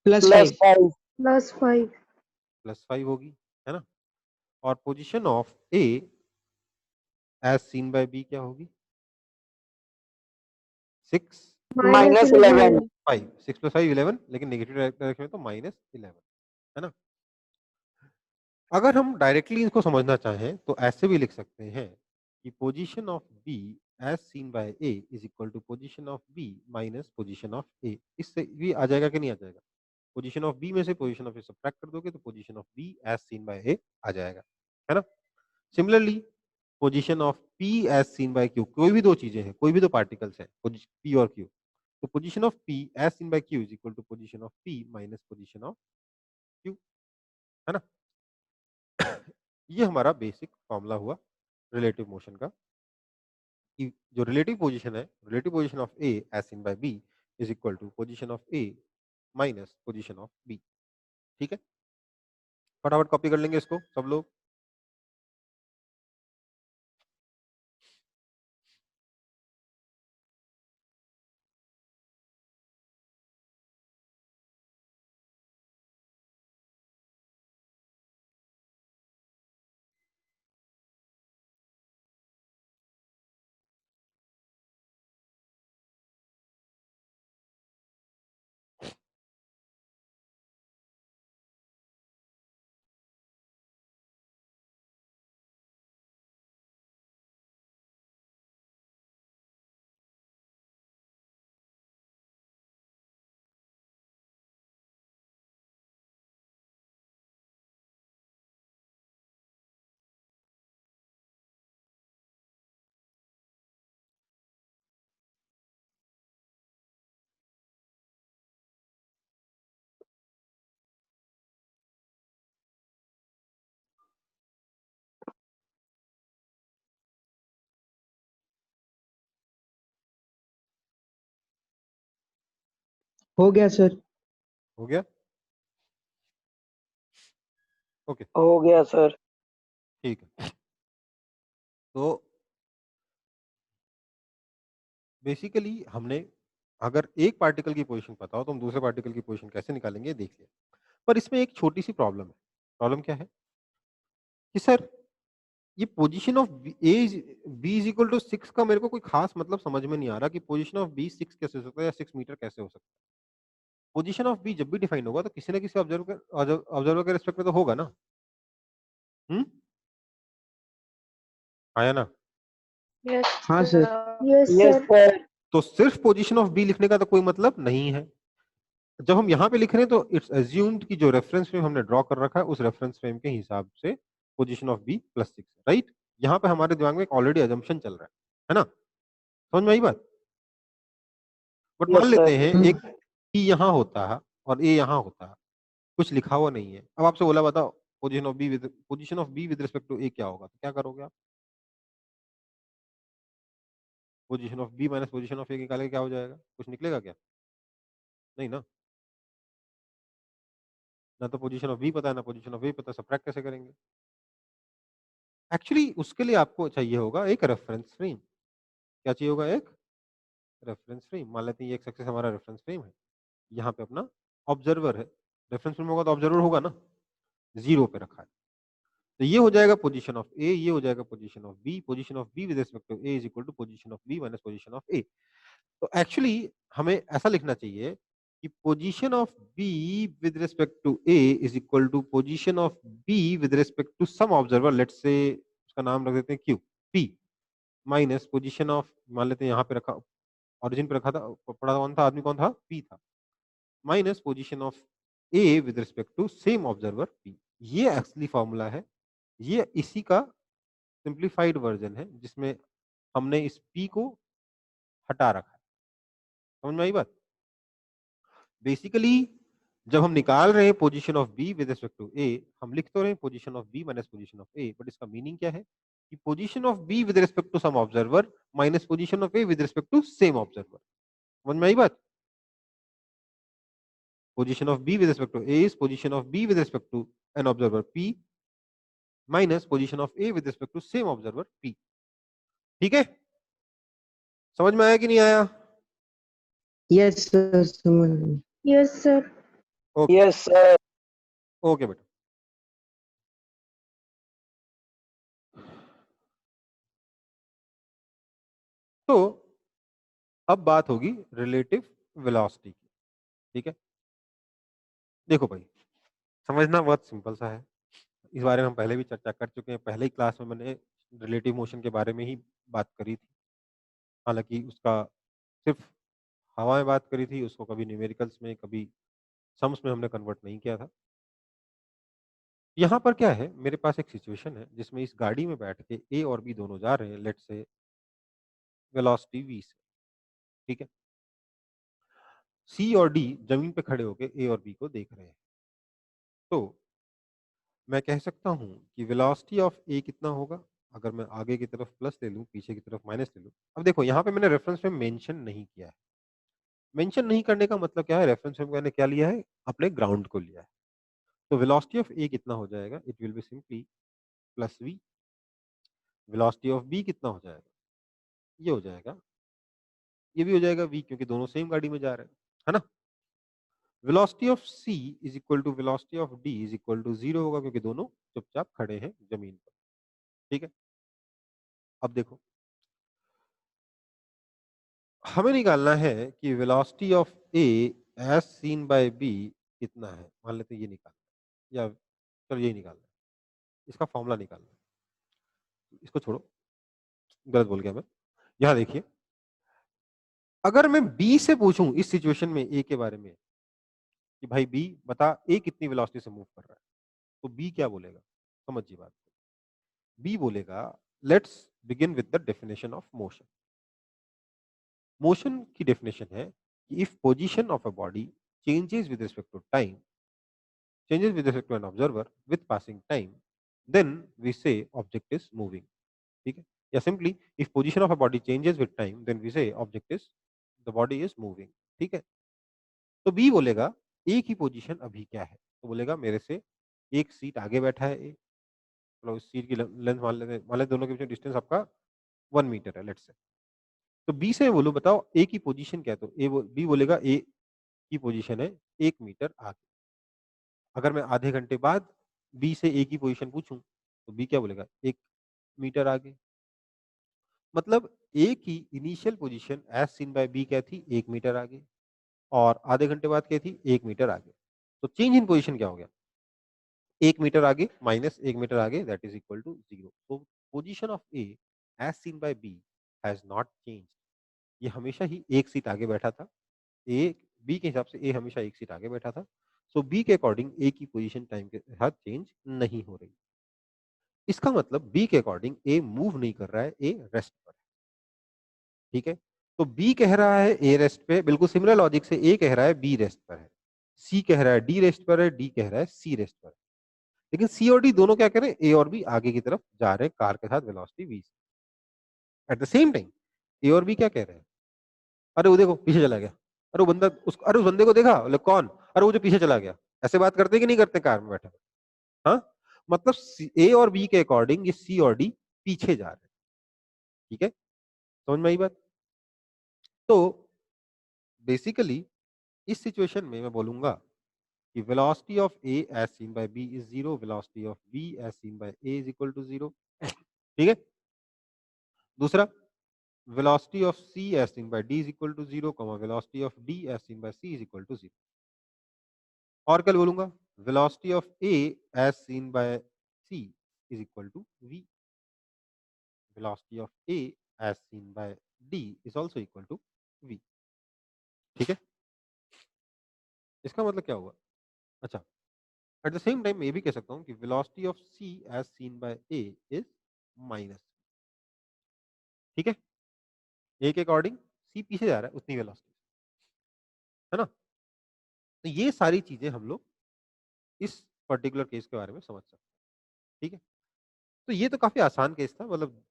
+5 +5. +5 +5 होगी, है ना? और position of A as seen by B क्या होगी? 6 -11. 5 6 + 5 11, लेकिन नेगेटिव डायरेक्शन में तो -11, है ना? अगर हम डायरेक्टली इसको समझना चाहें तो ऐसे भी लिख सकते हैं कि position of B as seen by A is equal to position of B minus position of A. इससे भी आ जाएगा कि नहीं आ जाएगा? पोजीशन ऑफ बी में से पोजीशन ऑफ ए सब्ट्रैक्ट कर दोगे तो position of B as seen by A आ जाएगा, है ना? Similarly position of P as seen by Q, कोई भी दो चीजें हैं, कोई भी दो पार्टिकल्स हैं, पी और क्यू, तो position of P as seen by Q is equal to position of P minus position of Q, है ना? ये हमारा बेसिक फॉर्मूला हुआ रिलेटिव मोशन का, कि जो रिलेटिव पोजीशन है, relative position of A as seen by B is equal to position of A minus position of B, ठीक है? फटाफट कॉपी कर लेंगे इसको सब लोग। हो गया सर। हो गया? ओके, हो गया सर. ठीक है। तो बेसिकली हमने अगर एक पार्टिकल की पोजीशन पता हो तो हम दूसरे पार्टिकल की पोजीशन कैसे निकालेंगे देख लिया। पर इसमें एक छोटी सी प्रॉब्लम है। प्रॉब्लम क्या है कि सर ये position of B is equal to 6 का मेरे को कोई खास मतलब समझ में नहीं आ रहा कि पोजीशन ऑफ बी 6 कैसे हो सकता है या 6 मीटर कैसे हो सकता है? पोजीशन ऑफ बी जब भी डिफाइन होगा तो किसी ना किसी ऑब्जर्वर के रिस्पेक्ट में तो होगा ना? आया ना? हाँ sir. Yes Yes sir sir. तो सिर्फ पोजीशन ऑफ बी लिखने का तो कोई मतलब नहीं है। जब हम यहाँ पे लिख रहे हैं तो इट्स एज्यूम्ड कि जो रेफरेंस फ्रेम हमने ड्रॉ कर रखा है उस रेफरेंस फ्रेम के हिसाब से position of B plus 6, right. यहाँ पे हमारे दिमाग में एक ऑलरेडी अजम्पशन चल रहा है ना, समझ में आई बात। बट मान Yes, sir. लेते हैं एक ई यहाँ होता है और ए यहाँ होता है, कुछ लिखा हुआ नहीं है। अब आपसे बोला बताओ position of B with respect to A क्या होगा, तो क्या करोगे आप? Position of B minus position of A निकालेंगे, क्या हो जाएगा? कुछ निकलेगा क्या? नहीं ना। ना तो पोजीशन ऑफ बी पता है ना पोजीशन ऑफ ए पता, सबट्रैक्ट कैसे करेंगे? एक्चुअली उसके लिए आपको चाहिए होगा एक रेफरेंस फ्रेम। क्या चाहिए होगा? एक रेफरेंस फ्रेम। मान लेते हैं ये एक सक्सेस हमारा रेफरेंस फ्रेम है, यहाँ पे अपना ऑब्जर्वर है। रेफरेंस फ्रेम होगा तो ऑब्जर्वर होगा ना, जीरो पे रखा है। तो ये हो जाएगा पोजीशन ऑफ ए, ये हो जाएगा position of B. Position of B with respect to A is equal to position of B minus position of A. तो एक्चुअली हमें ऐसा लिखना चाहिए कि position of B with respect to A is equal to position of B with respect to some observer, let's say उसका नाम रख देते हैं Q P, minus position of, मान लेते हैं यहाँ पे रखा, ओरिजिन पे रखा था, पड़ा कौन था, आदमी कौन था, पी था, minus position of A with respect to same observer P. ये एक्चुअली फॉर्मूला है, ये इसी का सिंप्लीफाइड वर्जन है जिसमें हमने इस पी को हटा रखा है। समझ में आई बात? बेसिकली जब हम निकाल रहे हैं position of B with respect to A, हम लिख तो रहे हैं position of B minus position of A, but इसका मीनिंग क्या है कि position of B with respect to some observer minus position of A with respect to same observer. समझ में आई बात? Position of B with respect to A is position of B with respect to an observer P minus position of A with respect to same observer P। ठीक है, समझ में आया कि नहीं आया? यस सर, समझ गए। Yes, sir. Okay Yes, sir. Okay बेटा। तो अब बात होगी रिलेटिव वेलोसिटी की। ठीक है, देखो भाई, समझना बहुत सिंपल सा है। इस बारे में हम पहले भी चर्चा कर चुके हैं, पहले ही क्लास में मैंने रिलेटिव मोशन के बारे में ही बात करी थी। हालांकि उसका सिर्फ हवा में बात करी थी, उसको कभी न्यूमेरिकल्स में कभी सम्स में हमने कन्वर्ट नहीं किया था। यहाँ पर क्या है, मेरे पास एक सिचुएशन है जिसमें इस गाड़ी में बैठ के ए और बी दोनों जा रहे हैं, लेट्स से वेलोसिटी v से। ठीक है, सी और डी जमीन पे खड़े होके ए और बी को देख रहे हैं। तो मैं कह सकता हूँ कि वेलोसिटी ऑफ ए कितना होगा, अगर मैं आगे की तरफ प्लस ले लूँ, पीछे की तरफ माइनस ले लूँ। अब देखो यहाँ पे मैंने रेफरेंस में मेंशन नहीं किया है। मेंशन नहीं करने का मतलब क्या है, रेफरेंस में मैंने क्या लिया है, अपने ग्राउंड को लिया है। तो वेलोसिटी ऑफ ए कितना हो जाएगा, it will be simply plus v. Velocity of B कितना हो जाएगा, ये हो जाएगा, ये भी हो जाएगा v, क्योंकि दोनों सेम गाड़ी में जा रहे हैं, है ना। Velocity of c is equal to velocity of d is equal to 0 होगा, क्योंकि दोनों चुपचाप खड़े हैं जमीन पर। ठीक है, अब देखो हमें निकालना है कि velocity of a as seen by b कितना है। मान लेते हैं ये निकालना है, या चलो यही निकालना है, इसका फॉर्मूला निकालना है। इसको छोड़ो, गलत बोल गया मैं। यहाँ देखिए, अगर मैं b से पूछूं इस सिचुएशन में a के बारे में कि भाई बी बता ए कितनी वेलोसिटी से मूव कर रहा है, तो बी क्या बोलेगा, समझिए बात को। बी बोलेगा, let's begin with the definition of motion. Motion की डेफिनेशन है कि if position of a body changes with respect to time, changes with respect to an observer with passing time, then we say object is moving. ठीक है, या simply if position of a body changes with time then we say object is, the body is moving. ठीक है, तो B बोलेगा ए की position अभी क्या है, तो बोलेगा मेरे से एक सीट आगे बैठा है ए, मतलब इस सीट की लेंथ मान लेते दोनों के बीच डिस्टेंस आपका 1 मीटर है, लेट्स से। तो बी से मैं बोलूँ बताओ ए की पोजीशन क्या है, तो बी बोलेगा ए की पोजीशन है 1 मीटर आगे। अगर मैं आधे घंटे बाद बी से ए की पोजीशन पूछूं तो बी क्या बोलेगा, 1 मीटर आगे। मतलब ए की initial position as seen by B क्या थी, 1 मीटर आगे, और आधे घंटे बाद क्या थी, 1 मीटर आगे। तो चेंज इन पोजीशन क्या हो गया, 1 मीटर आगे माइनस 1 मीटर आगे, दैट इज इक्वल टू 0। तो position of A as seen by B has not changed. ये हमेशा ही एक सीट आगे बैठा था, ए बी के हिसाब से ए हमेशा एक सीट आगे बैठा था, सो बी के अकॉर्डिंग ए की पोजीशन टाइम के साथ चेंज नहीं हो रही। इसका मतलब बी के अकॉर्डिंग ए मूव नहीं कर रहा है, ए रेस्ट पर है। ठीक है, तो बी कह रहा है ए रेस्ट पे, बिल्कुल सिमिलर लॉजिक से ए कह रहा है बी रेस्ट पर है, सी कह रहा है डी रेस्ट पर है, डी कह रहा है सी रेस्ट पर है। लेकिन सी और डी दोनों क्या कह रहे हैं, ए और बी आगे की तरफ जा रहे हैं कार के साथ वेलोसिटी वी से। एट द सेम टाइम ए और बी क्या कह रहे हैं, अरे वो देखो पीछे चला गया, अरे वो बंदा अरे उस बंदे को देखा, बोले कौन, अरे वो जो पीछे चला गया। ऐसे बात करते कि नहीं करते कार में बैठे? हाँ, मतलब ए और बी के अकॉर्डिंग ये सी और डी पीछे जा रहे हैं। ठीक है, समझ में आई बात? तो बेसिकली इस सिचुएशन में मैं बोलूंगा कि velocity of A as seen by B is zero, velocity of B as seen by A is equal to zero. ठीक है, दूसरा velocity of c as seen by d is equal to 0, velocity of d as seen by c is equal to 0। और क्या बोलूंगा, velocity of a as seen by c is equal to v, velocity of a as seen by d is also equal to v। ठीक है, इसका मतलब क्या हुआ? अच्छा, एट द सेम टाइम मैं ये भी कह सकता हूं कि velocity of c as seen by a is minus. ठीक है, a के अकॉर्डिंग c पीछे जा रहा है उतनी वेलोसिटी, है ना? तो ये सारी चीजें हम लोग इस पर्टिकुलर केस के बारे में समझ सकते हैं। ठीक है, तो ये तो काफी आसान केस था, मतलब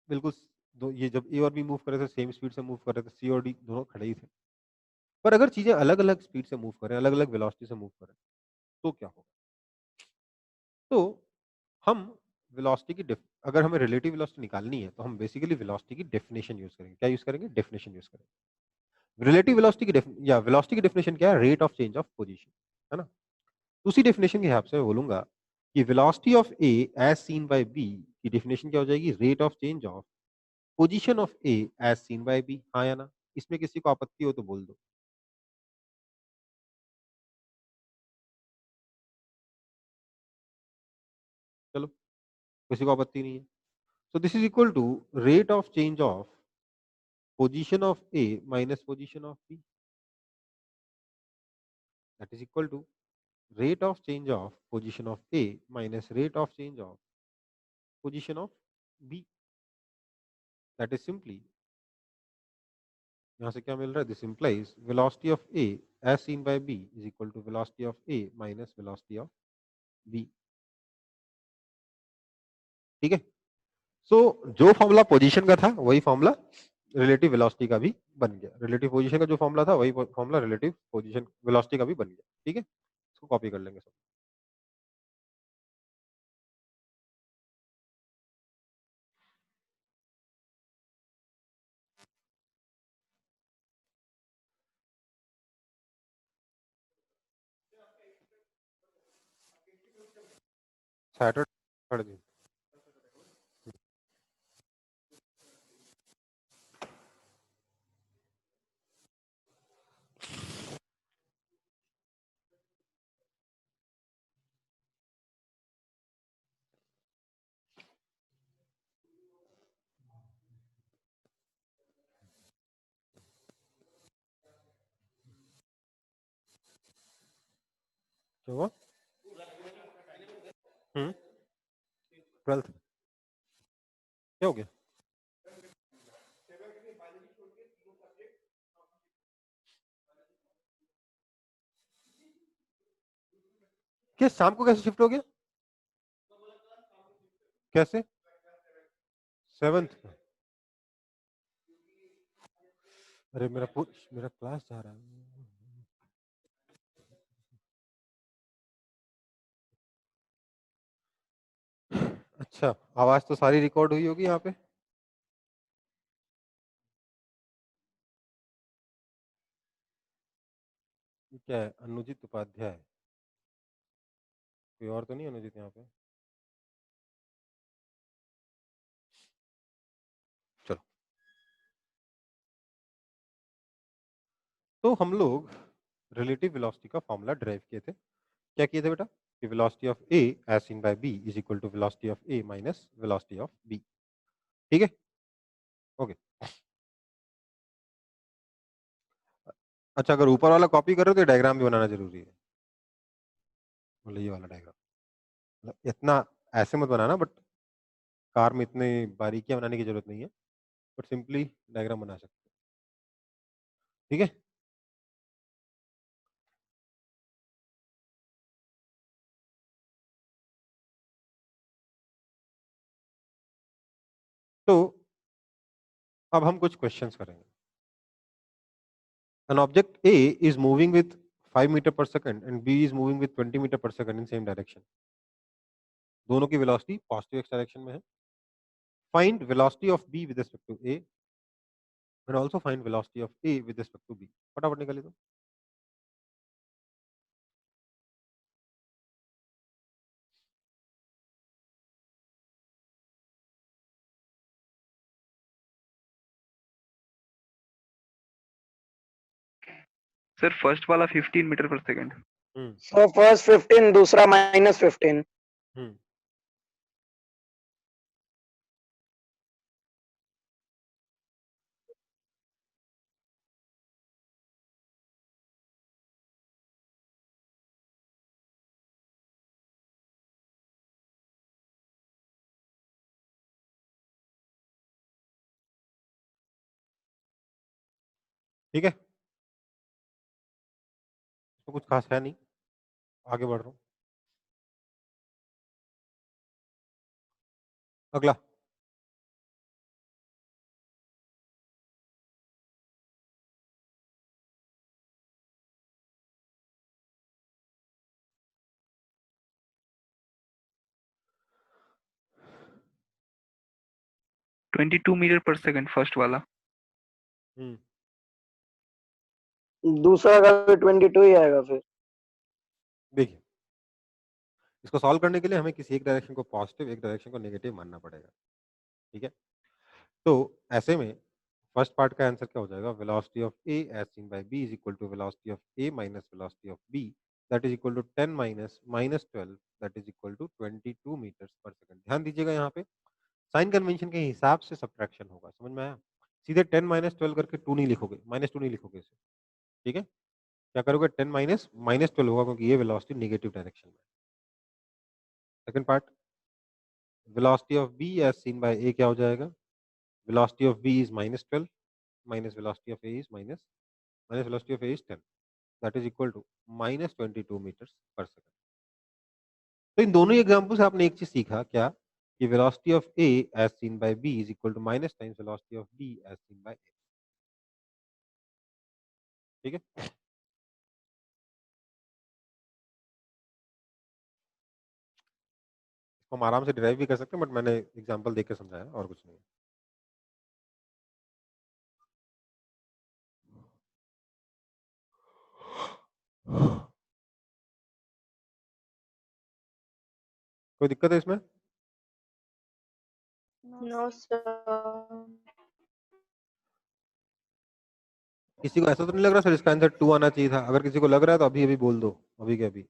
बिल्कुल दो, ये जब ए और बी मूव कर रहे थे सेम स्पीड से मूव कर रहे थे, सी और डी दोनों खड़े ही थे। पर अगर चीजें अलग अलग स्पीड से मूव करें, अलग अलग वेलोसिटी से मूव करें, तो क्या होगा? तो हम वेलोसिटी की अगर हमें रिलेटिव वेलोसिटी निकालनी है तो हम बेसिकली वेलोसिटी की डेफिनेशन यूज करेंगे। क्या यूज करेंगे? डेफिनेशन यूज करेंगे। रिलेटिव वेलोसिटी की या वेलोसिटी की डेफिनेशन क्या है? Rate of change of position, है ना? उसी डेफिनेशन के हिसाब से मैं बोलूंगा कि velocity of A as seen by B की डेफिनेशन क्या हो जाएगी? Rate of change of position of A as seen by B. हाँ या ना? इसमें किसी को आपत्ति हो तो बोल दो। चलो, किसी को आपत्ति नहीं है, so this is equal to rate of change of position of A minus position of B, that is equal to rate of change of position of A minus rate of change of position of B. That is simply, यहाँ से क्या मिल रहा है? This implies velocity of A as seen by B is equal to velocity of A minus velocity of B. ठीक है, सो जो formula position का था वही फॉर्मूला रिलेटिव वेलोसिटी का भी बन गया। रिलेटिव पोजीशन का जो फॉर्मूला था वही फॉर्मूला रिलेटिव पोजीशन वेलोसिटी का भी बन गया। ठीक है, इसको कॉपी कर लेंगे सब। सैटरडे क्या हुआ? 12th क्या हो गया? क्या शाम को कैसे शिफ्ट हो गया? कैसे? 7th? अरे मेरा क्लास जा रहा है। अच्छा, आवाज तो सारी रिकॉर्ड हुई होगी यहाँ पे। ये क्या है? अनुजित उपाध्याय, कोई और तो नहीं अनुजित यहाँ पे? चलो, तो हम लोग रिलेटिव वेलोसिटी का फॉर्मूला ड्राइव किए थे। क्या किए थे बेटा? कि velocity of A as seen by B is equal to velocity of A minus velocity of B. ठीक है, ओके। अच्छा, अगर ऊपर वाला कॉपी कर रहे हो तो डायग्राम भी बनाना जरूरी है, मतलब ये वाला डायग्राम, मतलब इतना ऐसे मत बनाना, बट कार में इतने बारीकियां बनाने की जरूरत नहीं है, बट सिंपली डायग्राम बना सकते हो, ठीक है। तो अब हम कुछ क्वेश्चंस करेंगे। An object A is moving with 5 meter per second and B is moving with 20 meter per second in same direction. दोनों की वेलोसिटी पॉजिटिव एक्स डायरेक्शन में है। Find velocity of B with respect to A and also find velocity of A with respect to B. फटाफट निकालिए तो। Sir first वाला 15 metre पर second. So first 15, दूसरा -15. हम्म ठीक है, तो कुछ खास है नहीं, आगे बढ़ रहा हूँ। अगला, ट्वेंटी टू मीटर पर सेकंड फर्स्ट वाला। दूसरा का भी 22 ही आएगा फिर। देखिए, इसको सॉल्व करने के लिए हमें किसी एक डायरेक्शन को पॉजिटिव, एक डायरेक्शन को नेगेटिव मानना पड़ेगा, ठीक है। तो ऐसे में फर्स्ट पार्ट का आंसर क्या हो जाएगा, velocity of A as seen by B is equal to velocity of A minus velocity of B, that is equal to 10 minus -12, that is equal to 22 metres per second. ध्यान दीजिएगा, यहाँ पे sign convention के हिसाब से subtraction होगा, समझ में आया। सीधे 10 -12 करके 2 नहीं लिखोगे, -2 नहीं लिखोगे इसे, ठीक है। क्या करोगे, 10 माइनस -12 होगा, क्योंकि ये वेलोसिटी नेगेटिव डायरेक्शन में। Second part, velocity of B as seen by A क्या हो जाएगा, velocity of B is -12 minus velocity of A is minus velocity of A is 10, that is equal to -22 metres per second. तो इन दोनों example से आपने एक चीज सीखा, क्या, कि velocity of A as seen by B is equal to minus times velocity of B as seen by A, ठीक है। इसको हम आराम से डिराइव भी कर सकते हैं, बट मैंने एग्जांपल देके समझाया, और कुछ नहीं। कोई दिक्कत है इसमें? No, sir. किसी को ऐसा तो नहीं लग रहा सर इसका आंसर 2 आना चाहिए था? अगर किसी को लग रहा है तो अभी अभी बोल दो, अभी के अभी।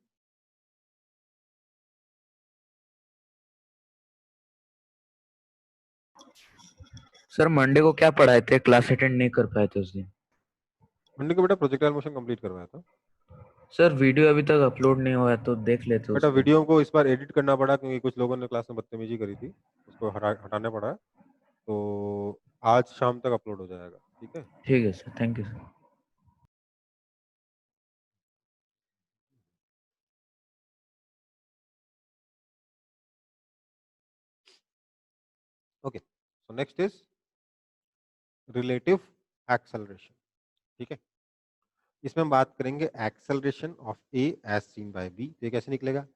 सर मंडे को क्या पढ़ाए थे, क्लास अटेंड नहीं कर पाए थे उस दिन। मंडे को बेटा प्रोजेक्टाइल मोशन कंप्लीट करवाया था। सर वीडियो अभी तक अपलोड नहीं हुआ है तो देख लेते बेटा उसको। वीडियो को इस बार एडिट करना पड़ा, क्योंकि कुछ लोगों ने क्लास में बदतमीजी करी थी, उसको हटाना पड़ा, तो आज शाम तक अपलोड हो जाएगा, ठीक है। ठीक है sir, thank you sir. Okay, so next is relative acceleration, ठीक है। इसमें हम बात करेंगे acceleration of A as seen by B. तो ये कैसे निकलेगा,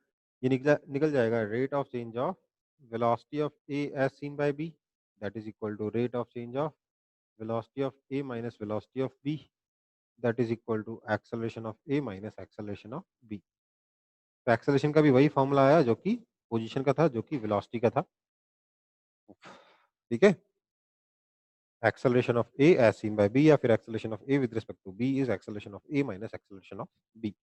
ये निकल जाएगा rate of change of velocity of A as seen by B, that is equal to rate of change of velocity of A minus velocity of B, that is equal to acceleration of A minus acceleration of B. तो acceleration का भी वही formula आया जो कि position का था, जो कि वेलोसिटी का था, ठीक है। acceleration of A as seen by B, या फिर acceleration of A with respect to B is acceleration of A minus acceleration of B.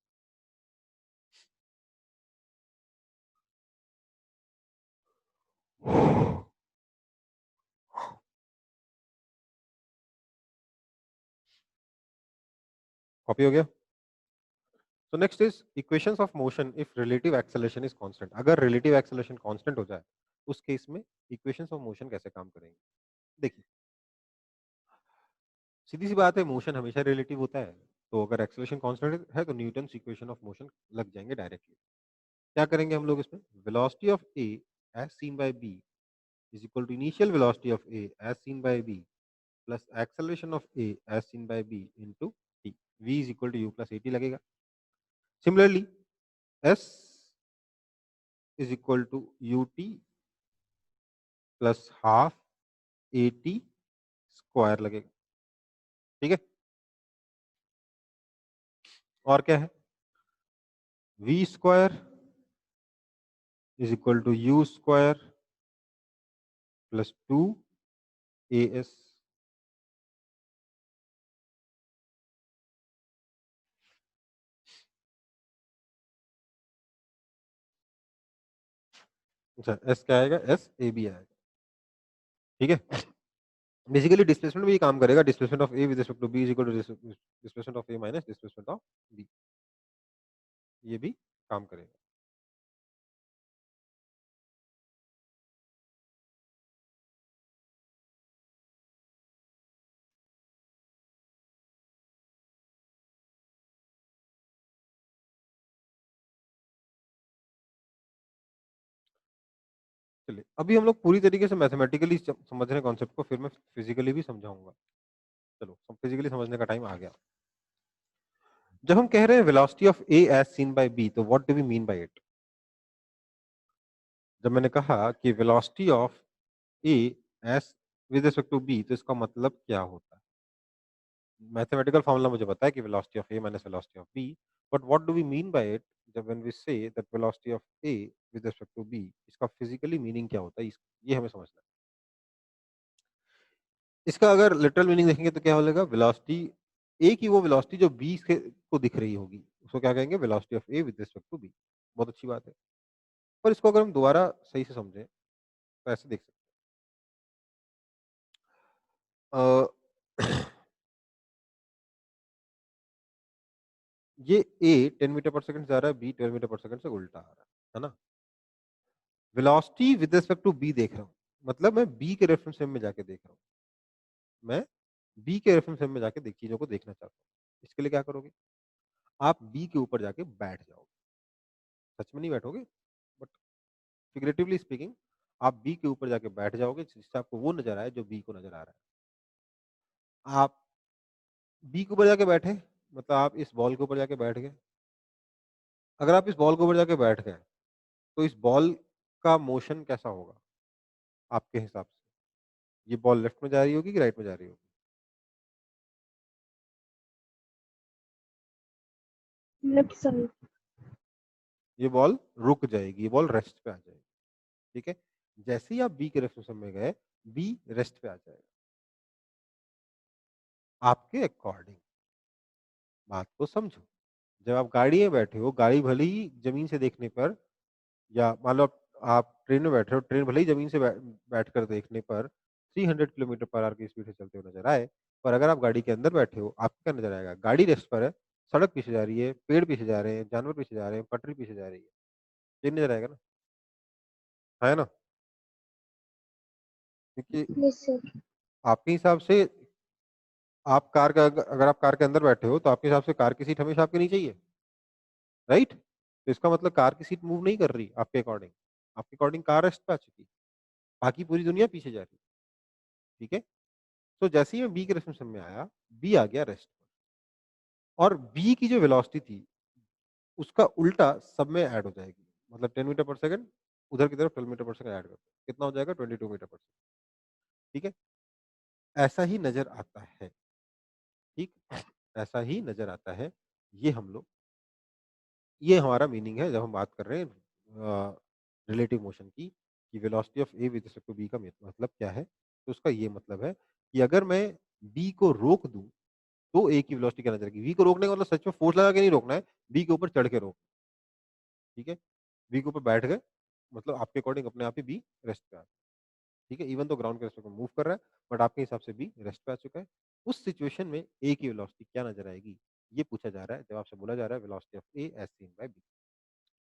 Copy हो गया? So next is equations of motion if relative acceleration is constant. अगर relative acceleration constant हो जाए उस case में equations of motion कैसे काम करेंगे? देखिए, सीधी सी बात है, मोशन हमेशा रिलेटिव होता है, तो अगर एक्सेलरेशन कांस्टेंट है तो न्यूटन इक्वेशन ऑफ मोशन लग जाएंगे डायरेक्टली। क्या करेंगे हम लोग इसमें? Velocity of A as seen by B is equal to initial velocity of A as seen by B plus acceleration of A as seen by B into T. v is equal to you plus A T लगेगा। Similarly s is equal to U T plus half A T square लगेगा। ठीक है, और क्या है? v square is equal to you square plus two A S. अच्छा, S क्या आएगा? एस ए बी आएगा। ठीक है, बेसिकली डिस्प्लेसमेंट भी ये काम करेगा। Displacement of A with respect to B is equal to displacement of A minus displacement of B, ये भी काम करेगा। चलिए, अभी हम लोग पूरी तरीके से मैथमेटिकली समझ रहे हैं कॉन्सेप्ट को, फिर मैं फिजिकली भी समझाऊंगा। चलो, फिजिकली समझने का टाइम आ गया। जब हम कह रहे हैं velocity of A as seen by B, तो what do we mean by it? जब मैंने कहा कि velocity of A as with respect to B, तो इसका मतलब क्या होता है? मैथमेटिकल फॉर्मूला मुझे पता है कि velocity of A minus velocity of B, but what do we mean by it जब when we say that velocity of A with respect to B? इसका फिजिकली मीनिंग क्या होता है, ये हमें समझना है। इसका अगर लिटरल मीनिंग देखेंगे तो क्या बोलेगा? वेलोसिटी ए की वो वेलोसिटी जो बी को दिख रही होगी, उसको क्या कहेंगे? Velocity of A with respect to B. बहुत अच्छी बात है, पर इसको अगर हम दोबारा सही से समझें तो ऐसे देख सकते हैं। ये ए 10 मीटर पर सेकंड जा रहा है, बी 12 मीटर पर सेकंड से उल्टा आ रहा है ना? Velocity with respect to B देख रहा हूँ, मतलब मैं बी के रेफरेंस फ्रेम में जाके देख रहा हूँ। मैं बी के रेफरेंस फ्रेम में जाके चीजों को देखना चाहता हूँ। इसके लिए क्या करोगे? आप बी के ऊपर जाके बैठ जाओगे। सच में नहीं बैठोगे, बट फिगरेटिवली स्पीकिंग आप बी के ऊपर जाके बैठ जाओगे, जिससे आपको वो नजर आए जो बी को नजर आ रहा है। आप बी के ऊपर जाके बैठे, मतलब आप इस बॉल के ऊपर जाके बैठ गए। अगर आप इस बॉल के ऊपर जाके बैठ गए तो इस बॉल का मोशन कैसा होगा आपके हिसाब से? ये बॉल लेफ्ट में जा रही होगी कि राइट में जा रही होगी? Left side. ये बॉल रुक जाएगी, ये बॉल रेस्ट पे आ जाएगी। ठीक है, जैसे ही आप बी के रेफरेंस में गए, बी रेस्ट पे आ जाएगा आपके अकॉर्डिंग। बात को समझो, जब आप गाड़ी में बैठे हो, गाड़ी भले ही जमीन से देखने पर, या मान लो आप ट्रेन में बैठे हो, ट्रेन भले ही जमीन से बैठ कर देखने पर 300 किलोमीटर पर आवर की स्पीड से चलते हुए नजर आए, पर अगर आप गाड़ी के अंदर बैठे हो, आपको क्या नजर आएगा? गाड़ी रेस्ट पर है, सड़क पीछे जा रही है, पेड़ पीछे जा रहे हैं, जानवर पीछे जा रहे हैं, पटरी पीछे जा रही है। ये नजर आएगा ना, है ना? क्योंकि यस सर। आपके हिसाब से आप कार का, अगर आप कार के अंदर बैठे हो तो आपके हिसाब से कार की सीट हमेशा आपके नीचे ही है, राइट? तो इसका मतलब कार की सीट मूव नहीं कर रही आपके अकॉर्डिंग। आपके अकॉर्डिंग कार रेस्ट पे आ चुकी, बाकी पूरी दुनिया पीछे जा रही। ठीक है, तो जैसे ही मैं बी के रेफरेंस में आया, बी आ गया रेस्ट पर, और बी की जो वेलोसिटी थी उसका उल्टा सब में ऐड हो जाएगी। मतलब 10 मीटर पर सेकंड, उधर की तरफ 12 मीटर पर सेकंड ऐड कर, कितना हो जाएगा? 22 मीटर पर सेकंड। ठीक है, ऐसा ही नजर आता है। ठीक, ऐसा ही नजर आता है। ये हम लोग, ये हमारा मीनिंग है जब हम बात कर रहे हैं रिलेटिव मोशन की, कि velocity of A with respect to B का मतलब क्या है। तो उसका ये मतलब है कि अगर मैं बी को रोक दूं तो ए की वेलोसिटी क्या नजर आएगी? बी को रोकने का मतलब सच में फोर्स लगा के नहीं रोकना है, बी के ऊपर चढ़ के रोक। ठीक है, बी के ऊपर बैठ गए, मतलब आपके अकॉर्डिंग अपने आप ही बी रेस्ट पे आ गया। ठीक है, इवन तो ग्राउंड के रेस्पेक्ट में मूव कर रहा है, बट आपके हिसाब से बी रेस्ट पे आ चुका है। उस सिचुएशन में ए की वेलोसिटी क्या नजर आएगी? ये पूछा जा रहा है जब आपसे बोला जा रहा है velocity of A as seen by B.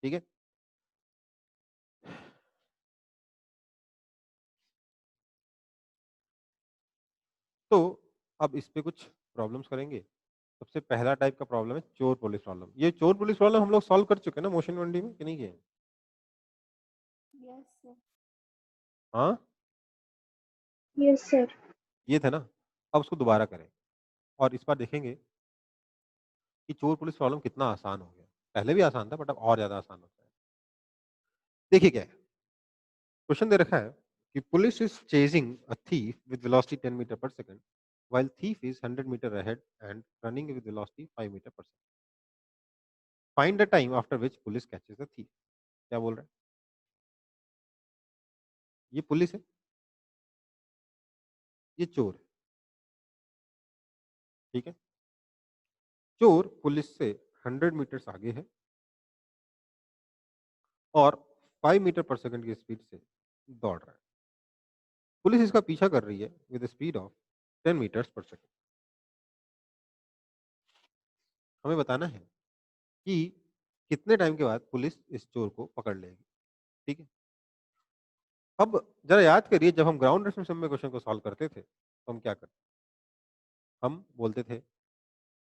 ठीक है, तो अब इस पे कुछ प्रॉब्लम्स करेंगे। सबसे पहला टाइप का प्रॉब्लम है चोर पुलिस प्रॉब्लम। ये चोर पुलिस प्रॉब्लम हम लोग सॉल्व कर चुके हैं ना मोशन 1D में कि नहीं किए? Yes, sir. हाँ, Yes, sir. ये थे ना। अब उसको दोबारा करें और इस बार देखेंगे कि चोर पुलिस प्रॉब्लम कितना आसान हो गया। पहले भी आसान था बट अब और ज्यादा आसान होता है। देखिए क्या है, क्वेश्चन दे रखा है कि police is chasing a thief with velocity 10 metre पर second while thief is 100 meter ahead and running with velocity 5 meter per second. Find the time after which police catches the thief. क्या बोल रहा है? ये police है, ये चोर है। ठीक है, चोर पुलिस से 100 मीटर्स आगे है और 5 मीटर पर सेकंड की स्पीड से दौड़ रहा है। पुलिस इसका पीछा कर रही है with speed of 10 metres per second. हमें बताना है कि कितने टाइम के बाद पुलिस इस चोर को पकड़ लेगी। ठीक है, अब जरा याद करिए जब हम ग्राउंड रिलेशनशिप में क्वेश्चन को सॉल्व करते थे तो हम क्या करते? हम बोलते थे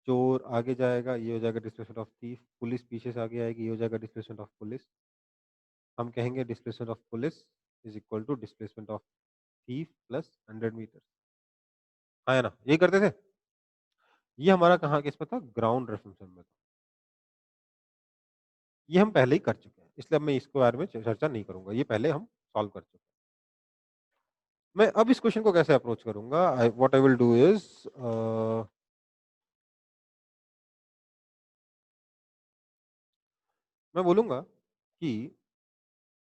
चोर आगे जाएगा, ये हो जाएगा डिस्प्लेसमेंट ऑफ थीफ, पुलिस पीछे से आगे आएगी, ये हो जाएगा डिस्प्लेसमेंट ऑफ पुलिस। हम कहेंगे displacement of police is equal to displacement of thief plus 100 metre. हाँ है ना, ये करते थे। ये हमारा कहाँ केस में था? ग्राउंड रेफरेंस में था। ये हम पहले ही कर चुके हैं, इसलिए अब मैं इसके बारे में चर्चा नहीं करूंगा, ये पहले हम सॉल्व कर चुके हैं। मैं अब इस क्वेश्चन को कैसे अप्रोच करूंगा? What I will do is मैं बोलूंगा कि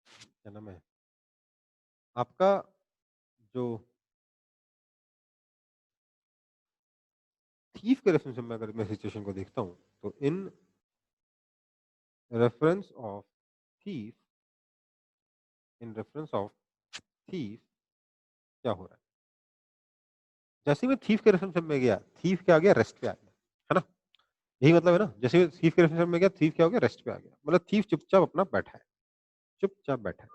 क्या नाम है आपका, जो थीफ के रेफरेंस में अगर मैं सिचुएशन को देखता हूं तो इन reference of thief, in reference of thief क्या हो रहा है? जैसे ही मैं थीफ के रेफरेंस में गया, थीफ क्या आ गया? रेस्ट पे आ गया, है ना? यही मतलब है ना, जैसे थीफ के रेफरेंस में गया, थीफ क्या हो गया? रेस्ट पे आ गया। मतलब थीफ चुपचाप अपना बैठा है, चुपचाप बैठा है।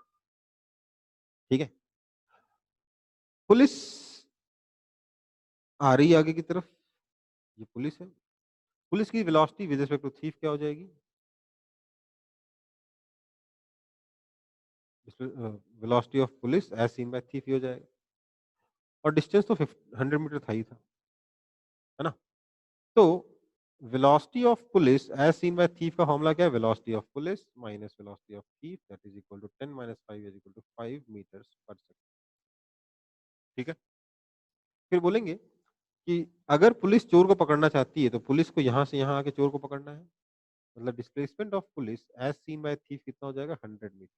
ठीक है, पुलिस आ रही है आगे की तरफ, ये पुलिस है। पुलिस की velocity with respect to thief क्या हो जाएगी? Velocity of police as seen by thief हो जाएगा। और डिस्टेंस तो 100 मीटर था ही था, है ना? तो velocity of police as seen by thief का फॉर्मूला क्या है? Velocity of police minus velocity of thief that is equal to 10 minus 5 is equal to 5 metres per second. ठीक है, फिर बोलेंगे कि अगर पुलिस चोर को पकड़ना चाहती है तो पुलिस को यहाँ से यहाँ आके चोर को पकड़ना है। मतलब displacement of police as seen by thief कितना हो जाएगा? 100 metre.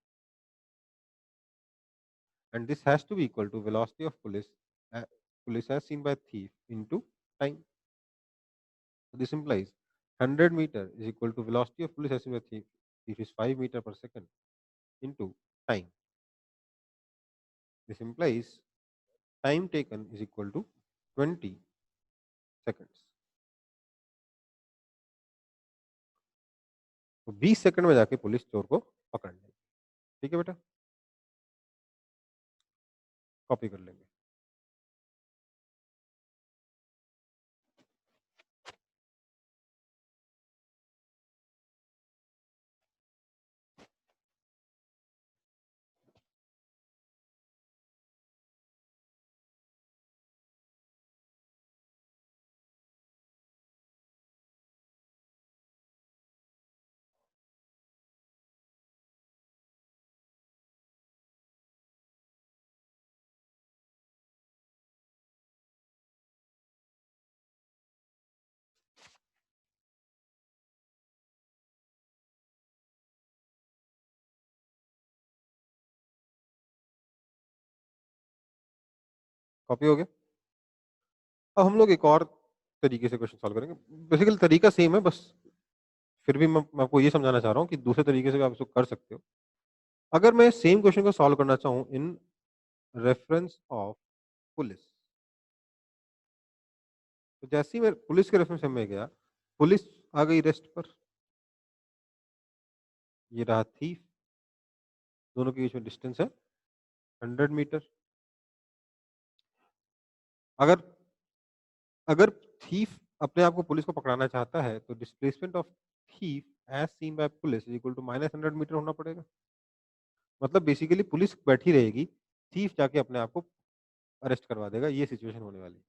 And this has to be equal to velocity of police as seen by thief into time. So this implies 100 meter is equal to velocity of police as seen by thief, which is 5 meter per second into time. This implies time taken is equal to 20 seconds. तो 20 second में जाके police चोर को पकड़ लेगी। ठीक है बेटा, कॉपी कर लेंगे। कॉपी हो गया। अब हम लोग एक और तरीके से क्वेश्चन सॉल्व करेंगे। बेसिकली तरीका सेम है, बस फिर भी मैं आपको ये समझाना चाह रहा हूँ कि दूसरे तरीके से भी आप इसको कर सकते हो। अगर मैं सेम क्वेश्चन को सॉल्व करना चाहूँ इन रेफरेंस ऑफ पुलिस, तो जैसे ही मैं पुलिस के रेफरेंस में गया पुलिस आ गई रेस्ट पर, ये रहा थीफ, दोनों के बीच में डिस्टेंस है 100 मीटर। अगर अगर थीफ अपने आप को पुलिस को पकड़ाना चाहता है तो displacement of thief as seen by police is equal to -100 metre होना पड़ेगा। मतलब बेसिकली पुलिस बैठी रहेगी, थीफ जाके अपने आप को अरेस्ट करवा देगा, ये सिचुएशन होने वाली है।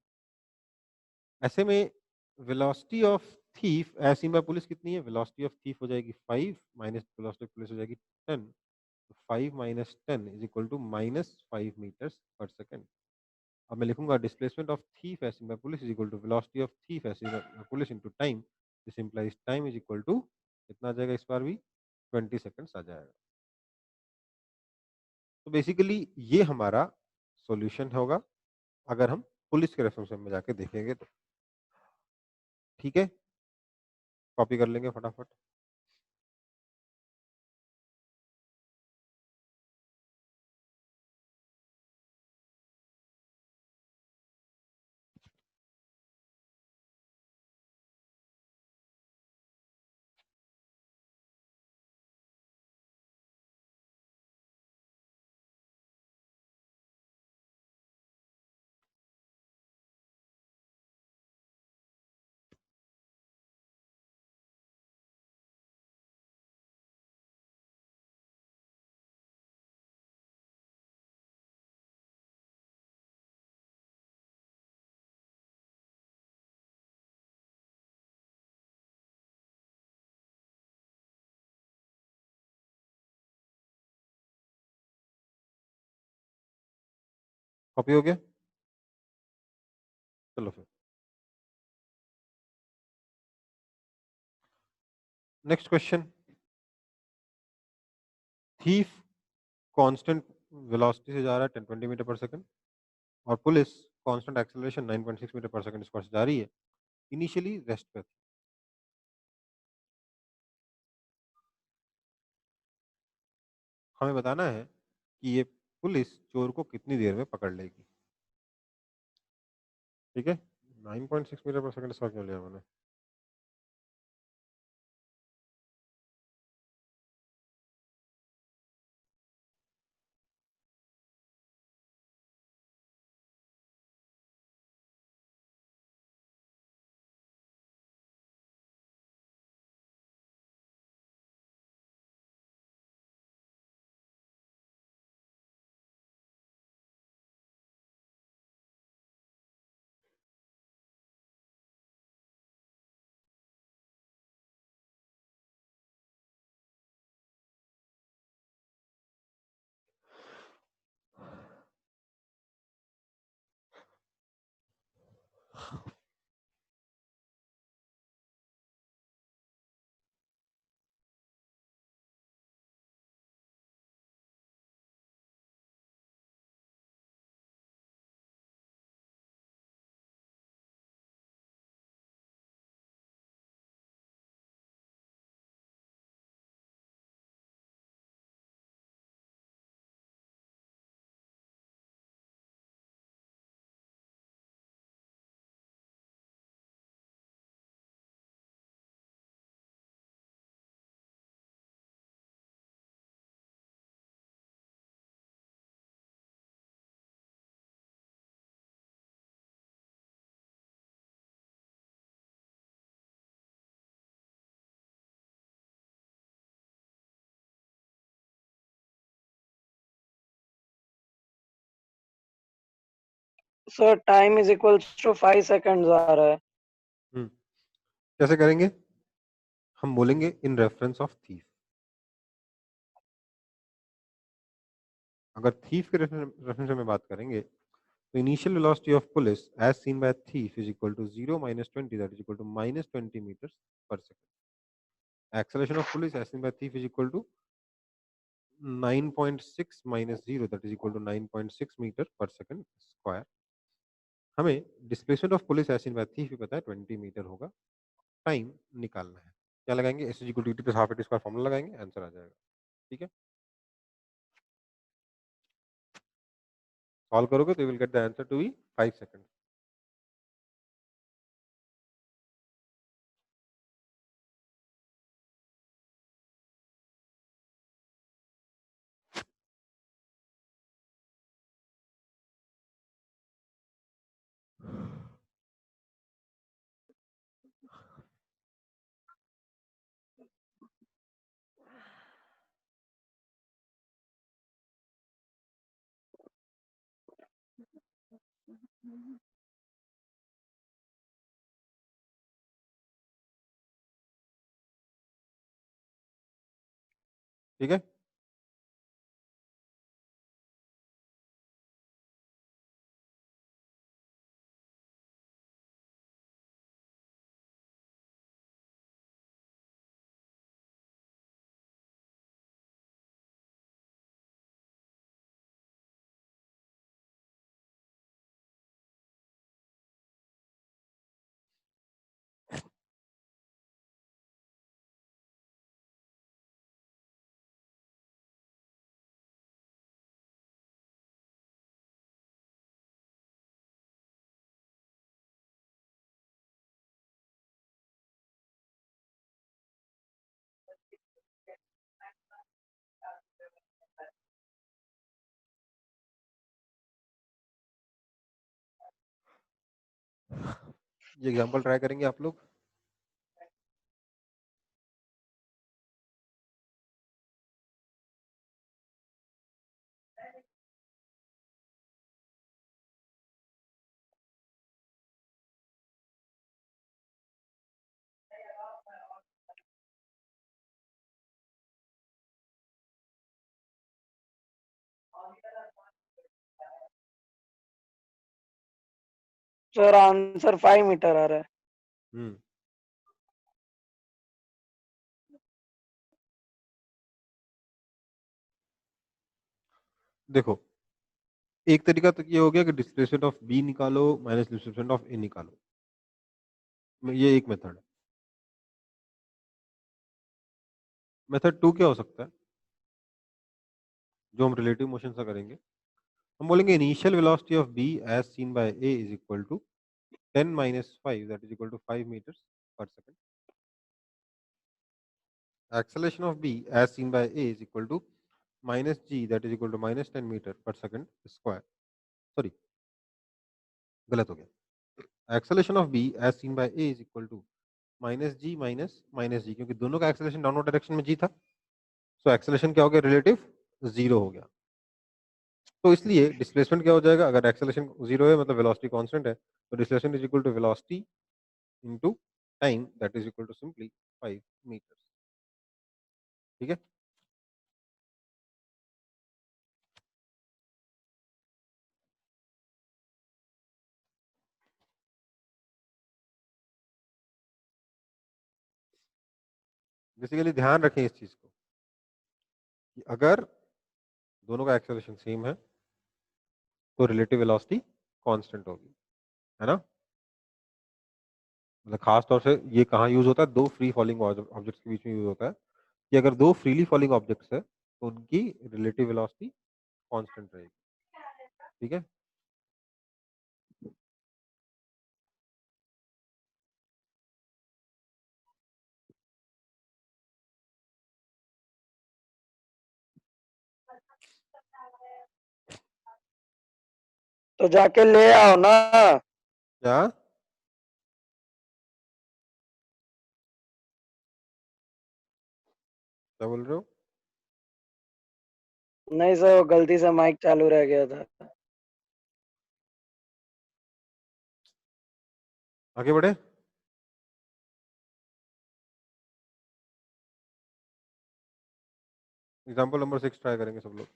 ऐसे में velocity of thief as seen by police कितनी है? वेलोसिटी ऑफ थीफ हो जाएगी 5 माइनस वेलोसिटी ऑफ पुलिस हो जाएगी 10। तो 5 minus 10 is equal to -5 metres per second. अब मैं लिखूंगा displacement of thief as seen by police is equal to velocity of thief as seen by police into time. This implies time is equal to कितना आ जाएगा इस बार भी? 20 seconds आ जाएगा। तो बेसिकली ये हमारा सॉल्यूशन होगा अगर हम पुलिस के रेफरेंस में जाके देखेंगे तो। ठीक है, कॉपी कर लेंगे फटाफट। कॉपी हो गया? चलो फिर next question. Thief constant velocity से जा रहा है 1020 मीटर पर सेकंड और पुलिस कांस्टेंट एक्सेलरेशन 9.6 मीटर पर सेकंड स्क्वायर से जा रही है। इनिशियली रेस्ट पे थी। हमें बताना है कि ये पुलिस चोर को कितनी देर में पकड़ लेगी। ठीक है, 9.6 मीटर पर सेकंड स्क्वायर क्यों लिया मैंने? Sir time is equals to 5 seconds आ रहा है। कैसे करेंगे? हम बोलेंगे इन रेफरेंस ऑफ थीफ। अगर थीफ के रेफरेंस में बात करेंगे तो initial velocity of police as seen by thief is equal to 0 minus 20 that is equal to -20 meters per second. Acceleration of police as seen by thief is equal to 9.6 minus 0 that is equal to 9.6 metre पर second square. हमें displacement of police as seen by thief भी पता है 20 metre होगा। Time निकालना है, क्या लगाएंगे? S is equal to t plus half A T square formula लगाएंगे, आंसर आ जाएगा। ठीक है, सॉल्व करोगे तो you will get the answer to be 5 second. ठीक है। ये एग्जांपल ट्राई करेंगे आप लोग। सर आंसर 5 मीटर आ रहा है। हम्म। देखो, एक तरीका तो ये हो गया कि डिस्प्लेसमेंट ऑफ बी निकालो माइनस डिस्प्लेसमेंट ऑफ ए निकालो। ये एक मेथड है। मेथड 2 क्या हो सकता है, जो हम रिलेटिव मोशन से करेंगे। हम बोलेंगे initial velocity of B as seen by A is equal to 10 minus 5 that is equal to 5 meters per second. Acceleration of b as seen by a is equal to minus g that is equal to minus 10 meter per second square. Sorry, गलत हो गया। Acceleration of b as seen by a is equal to minus g minus g, क्योंकि दोनों का acceleration downward direction में g था, so acceleration क्या हो गया, रिलेटिव जीरो हो गया। तो इसलिए डिस्प्लेसमेंट क्या हो जाएगा, अगर एक्सेलरेशन जीरो है मतलब वेलोसिटी कांस्टेंट है, तो displacement is equal to velocity into time that is equal to simply 5 metres. ठीक है। बेसिकली ध्यान रखें इस चीज को कि अगर दोनों का एक्सेलरेशन सेम है तो रिलेटिव वेलोसिटी कांस्टेंट होगी, है ना। मतलब खास तौर से ये कहाँ यूज होता है, दो फ्री फॉलिंग ऑब्जेक्ट्स के बीच में यूज होता है कि अगर दो फ्रीली फॉलिंग ऑब्जेक्ट्स है तो उनकी रिलेटिव वेलोसिटी कांस्टेंट रहेगी। ठीक है। तो जाके ले आओ ना। क्या क्या बोल रहे हो। नहीं सर, वो गलती से माइक चालू रह गया था। आगे बढ़े। एग्जाम्पल नंबर 6 ट्राई करेंगे सब लोग।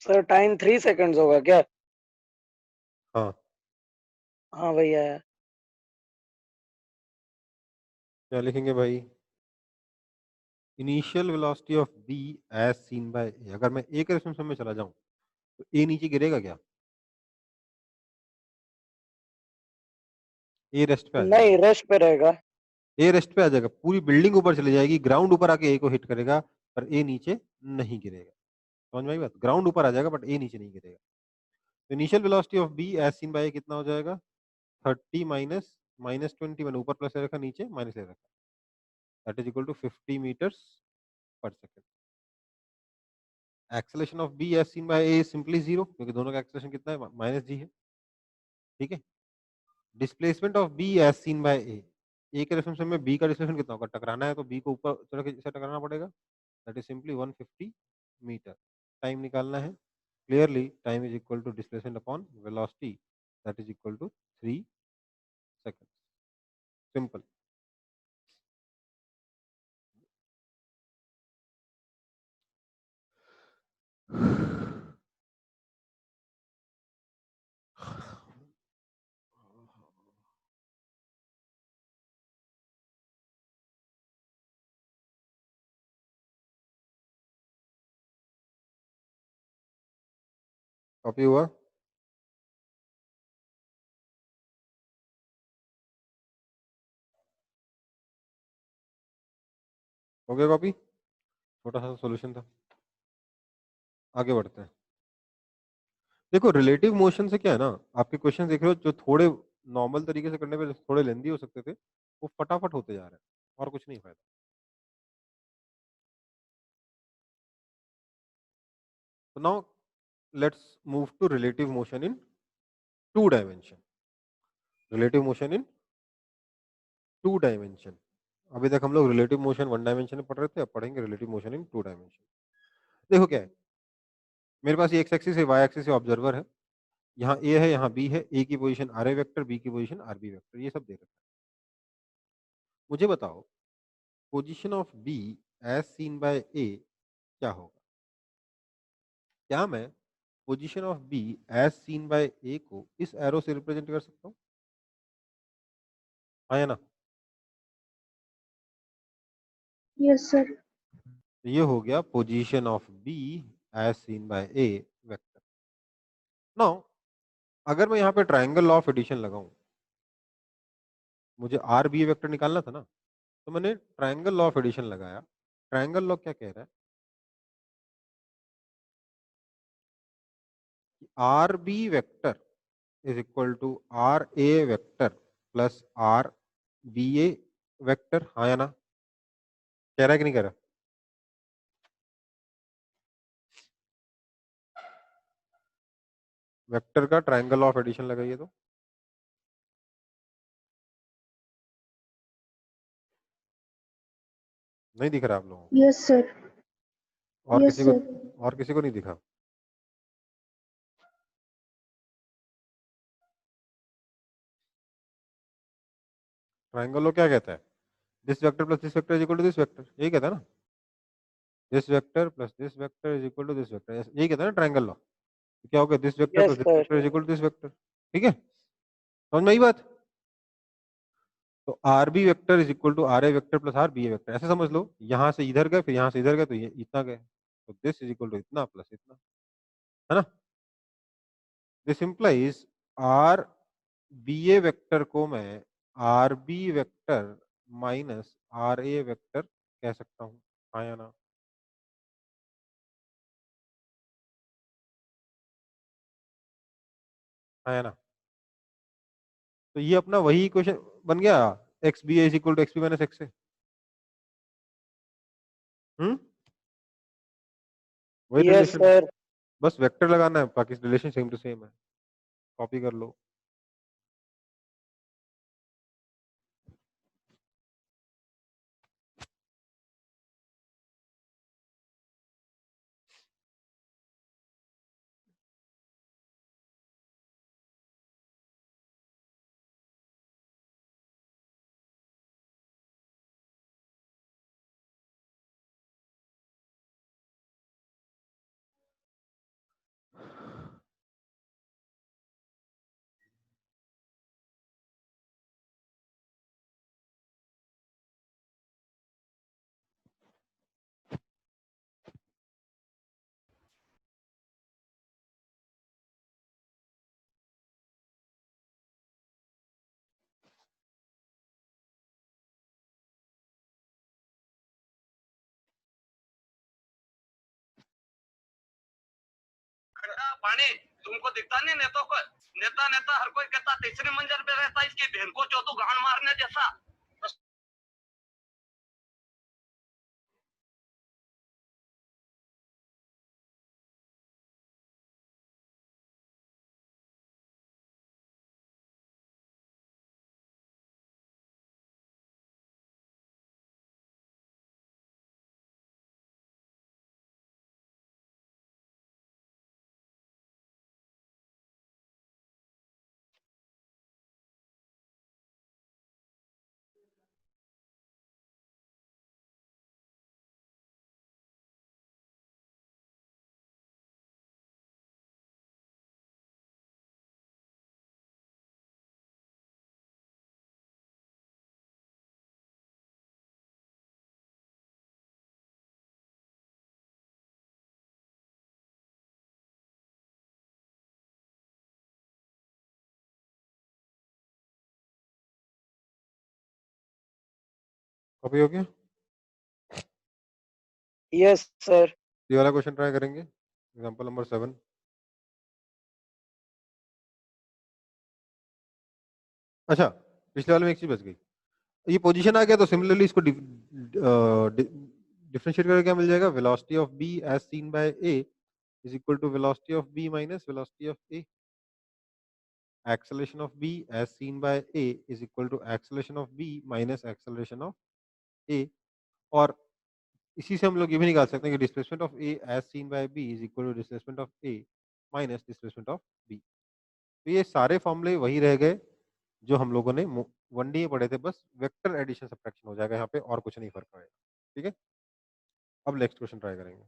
सर टाइम 3 सेकंड्स होगा क्या? हाँ हाँ भैया। क्या लिखेंगे भाई? Initial velocity of B as seen by A. अगर मैं ए के रेफरेंस में चला जाऊं तो ए नीचे गिरेगा क्या? ए रेस्ट पे आ जाएगा। नहीं, रेस्ट पे रहेगा। ए रेस्ट पे आ जाएगा, पूरी बिल्डिंग ऊपर चली जाएगी, ग्राउंड ऊपर आके ए को हिट करेगा, पर ए नीचे नहीं गिरेगा। समझ में आई बात? ग्राउंड ऊपर आ जाएगा बट ए नीचे नहीं गिरेगा। तो initial velocity of B as seen by A कितना हो जाएगा? 30 माइनस -20, मैंने ऊपर प्लस ले रखा, नीचे माइनस ले रखा, that is equal to 50 meters per second. Acceleration of B as seen by A is simply zero, क्योंकि दोनों का एक्सेलरेशन कितना है? माइनस जी है। ठीक है। Displacement of B as seen by A के रेफरेंस में बी का डिस्प्लेसमेंट कितना होगा? टकराना है तो बी को ऊपर चढ़ के इसे टकराना पड़ेगा, that is simply 150 metre. Time निकालना है। Clearly time is equal to displacement upon velocity, that is equal to 3 second. Simple. Copy हुआ? हो गया कॉपी? छोटा सा सॉल्यूशन था। आगे बढ़ते हैं। देखो रिलेटिव मोशन से क्या है ना, आपके क्वेश्चन देख रहे हो जो थोड़े नॉर्मल तरीके से करने पे थोड़े लेंदी हो सकते थे, वो फटाफट होते जा रहे हैं, और कुछ नहीं फायदा। तो now let's move to relative motion in 2 dimension. Relative motion in 2 dimension. अभी तक हम लोग रिलेटिव मोशन 1 डायमेंशन में पढ़ रहे थे, अब पढ़ेंगे रिलेटिव मोशन इन 2 डायमेंशन। देखो क्या है, मेरे पास ये एक्स एक्सिस है, वाई एक्सिस है, ऑब्जर्वर है, यहाँ ए है, यहाँ बी है, ए की position R A vector, B की पोजीशन आर बी वेक्टर, ये सब दे रखा है। मुझे बताओ position of B as seen by A क्या होगा? क्या मैं position of B as seen by A को इस एरो से रिप्रेजेंट कर सकता हूँ? हाँ या ना? Yes, sir. तो ये हो गया position of B as seen by A vector. Now अगर मैं यहाँ पे ट्राइंगल लॉ ऑफ एडिशन लगाऊं, मुझे आर बी वेक्टर निकालना था ना, तो मैंने ट्राइंगल लॉ ऑफ एडिशन लगाया। ट्राइंगल लॉ क्या कह रहा है कि R B vector is equal to R A vector plus R B A vector. हाँ या ना? कह रहा है कि नहीं कह रहा? वेक्टर का ट्राइंगल लॉ ऑफ एडिशन लगाइए तो नहीं दिख रहा आप लोगों को? Yes, sir. और Yes, किसी को? sir. और किसी को नहीं दिखा? ट्राइंगल लॉ क्या कहता है? This vector plus this vector is equal to this vector, यही कहता है ना? This vector plus this vector is equal to this vector, यही कहता है ना ट्राइंगल लॉ? तो क्या होगा? This vector yes plus this sir. Vector is equal to this vector. ठीक है, समझ में आई बात? तो R B vector is equal to R A vector plus R B A vector, ऐसे समझ लो। यहाँ से इधर गए, फिर यहाँ से इधर गए, तो ये इतना गए, तो दिस इज इक्वल टू इतना प्लस इतना, है ना? This implies R B A vector को मैं R B vector minus R A vector कह सकता हूँ। हाँ या ना? हाँ या ना? तो ये अपना वही इक्वेशन बन गया, X B is equal to X B minus X A. वही यस रिलेशन, सर। बस वेक्टर लगाना है, बाकी रिलेशन सेम टू सेम है। कॉपी कर लो। पानी तुमको दिखता नहीं नेता को, नेता नेता हर कोई कहता, तीसरे मंजिल पे रहता, इसकी बहन को चौथो गान मारने जैसा। कॉपी हो गया? Yes, sir. ये वाला क्वेश्चन ट्राई करेंगे, एग्जांपल नंबर 7। अच्छा, पिछले वाले में एक चीज बच गई, ये पोजीशन आ गया तो सिमिलरली इसको डिफरेंशिएट करके क्या मिल जाएगा, velocity of B as seen by A is equal to velocity of B minus velocity of A. Acceleration of B as seen by A is equal to acceleration of B minus acceleration of A. और इसी से हम लोग ये भी निकाल सकते हैं कि displacement of A as seen by B is equal to displacement of A minus displacement of B. तो ये सारे फॉर्मूले वही रह गए जो हम लोगों ने 1D में पढ़े थे, बस वेक्टर एडिशन सब्ट्रैक्शन हो जाएगा यहाँ पे, और कुछ नहीं फर्क पड़ेगा। ठीक है, अब नेक्स्ट क्वेश्चन ट्राई करेंगे।